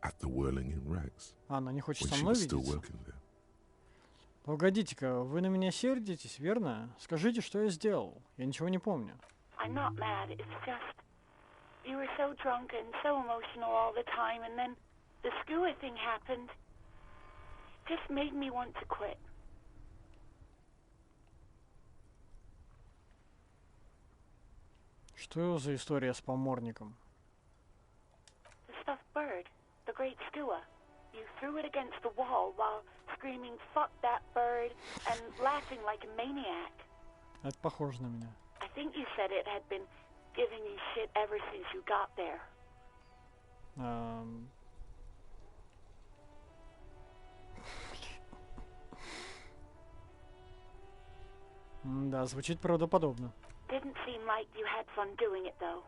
at the Whirling in Rags Она не хочет when со she мной was still видеться? working there. Погодите-ка, вы на меня сердитесь, верно? Скажите, что я сделал. Я ничего не помню. I'm not mad, it's just... You were so drunk and so emotional all the time, and then the skua thing happened. It just made me want to quit. Что за история с поморником? The stuffed bird, the great skua. You threw it against the wall while screaming, "Fuck that bird," and laughing like a maniac. Это похоже на меня. I think you said it had been giving you shit ever since you got there. Да, звучит правдоподобно. Didn't seem like you had fun doing it, though.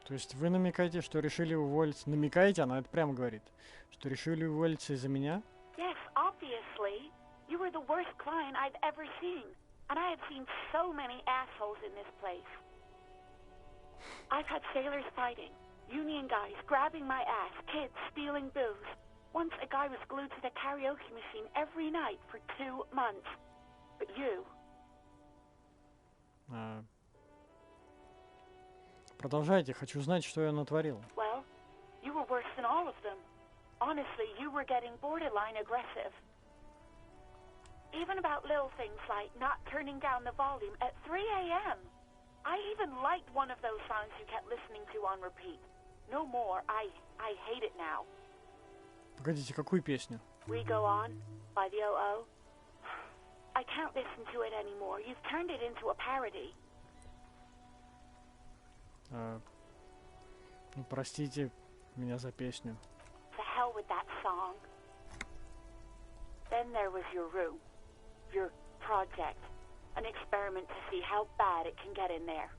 То есть вы намекаете, что решили уволиться... Намекаете, она это прямо говорит. Что решили уволиться из-за меня? Yes, obviously. You were the worst client I've ever seen. And I have seen so many assholes in this place. I've had sailors fighting, union guys grabbing my ass, kids stealing booze. Once a guy was glued to the karaoke machine every night for 2 months. But you... Продолжайте, хочу знать, что я натворил. Well, you were worse than all of them. Honestly, you were getting borderline aggressive. Even about little things like not turning down the volume at 3 a.m. I even liked one of those songs you kept listening to on repeat. No more. I hate it now. Погодите, какую песню? We Go On by the O.O. I can't listen to it anymore. You've turned it into a parody. Ну, простите меня за песню. To hell with that song. Then there was your room. Your project. An experiment to see how bad it can get in there.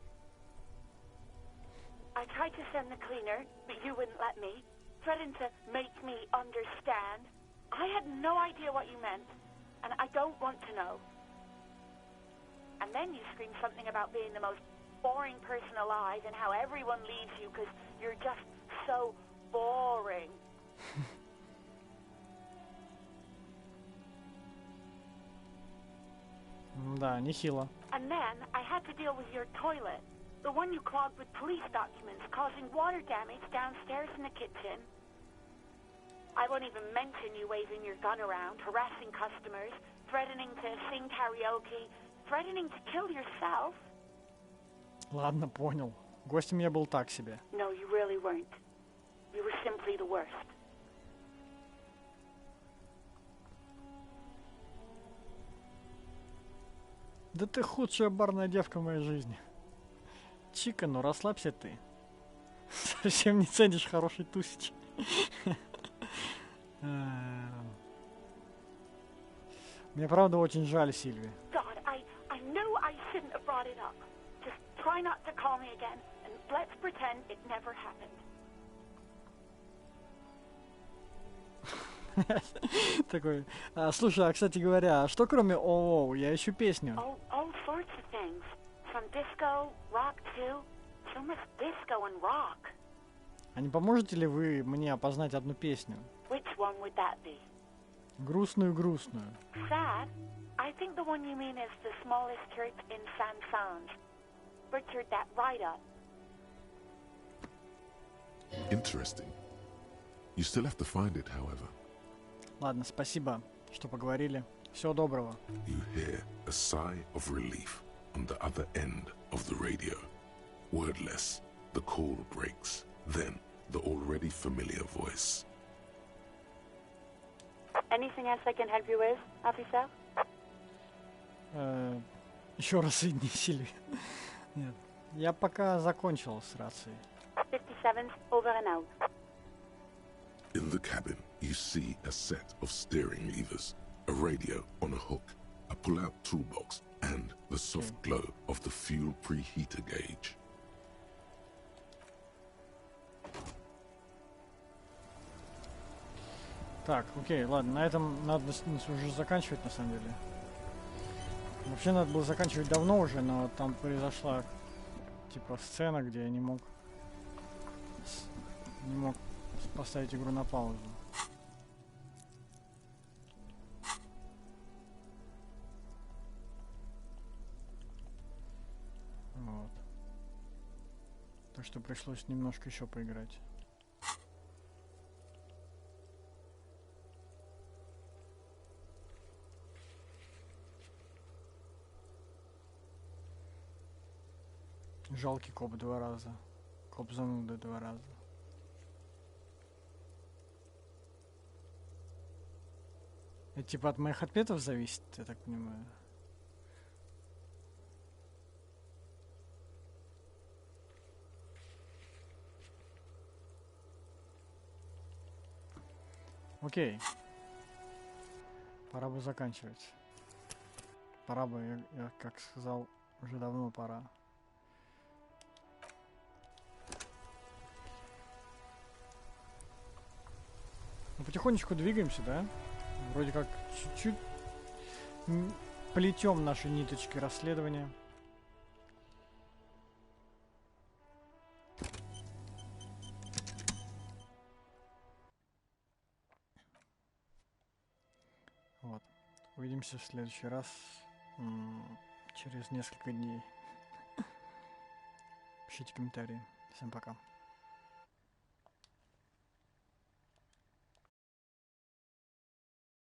I tried to send the cleaner, but you wouldn't let me. Threatened to make me understand. I had no idea what you meant, and I don't want to know. And then you screamed something about being the most boring person alive and how everyone leaves you because you're just so boring. Да, нехило. And then I had to deal with your toilet. The one you clogged with police documents, causing water damage downstairs in the kitchen. I won't even mention you waving your gun around, harassing customers, threatening to sing karaoke, threatening to kill yourself. Ладно, понял. Гостем я был так себе. No, you really weren't. You were simply the worst. Да ты худшая барная девка в моей жизни. Чика, ну расслабься ты. Совсем не ценишь хороший тусич. Мне правда очень жаль Сильви. God, I knew I shouldn't have brought it up. Just try not to call me again, and let's pretend it never happened. Такой, слушай, а кстати говоря, а что кроме ООО? Я ищу песню. All sorts of things. From disco, rock too. So much disco and rock. А не поможете ли вы мне опознать одну песню? Which one would that be? Грустную-грустную. Sad? I think the one you mean is the smallest church in Saint-Saëns. Butchered that right up. Interesting. You still have to find it, however. Ладно, спасибо, что поговорили. Всего доброго. You hear a sigh of relief on the other end of the radio. Wordless, the call breaks. Then, the already familiar voice. Anything else I can help you with, officer? Еще раз соедини Сильви. Нет, я пока закончил с рацией. 57th, over and out. In the cabin, you see a set of steering levers, a radio on a hook, a pull-out toolbox, and the soft glow of the fuel preheater gauge. Так, окей, ладно, на этом надо уже заканчивать, на самом деле. Вообще надо было заканчивать давно уже, но там произошла типа сцена, где я не мог поставить игру на паузу. Вот. Так что пришлось немножко еще поиграть. Жалкий коп 2 раза. Коп зануда 2 раза. Это типа от моих ответов зависит, я так понимаю. Окей. Пора бы заканчивать. Пора бы, я как сказал, уже давно пора. Ну, потихонечку двигаемся, да? Вроде как чуть-чуть плетем наши ниточки расследования. Вот. Увидимся в следующий раз через несколько дней. Пишите комментарии. Всем пока.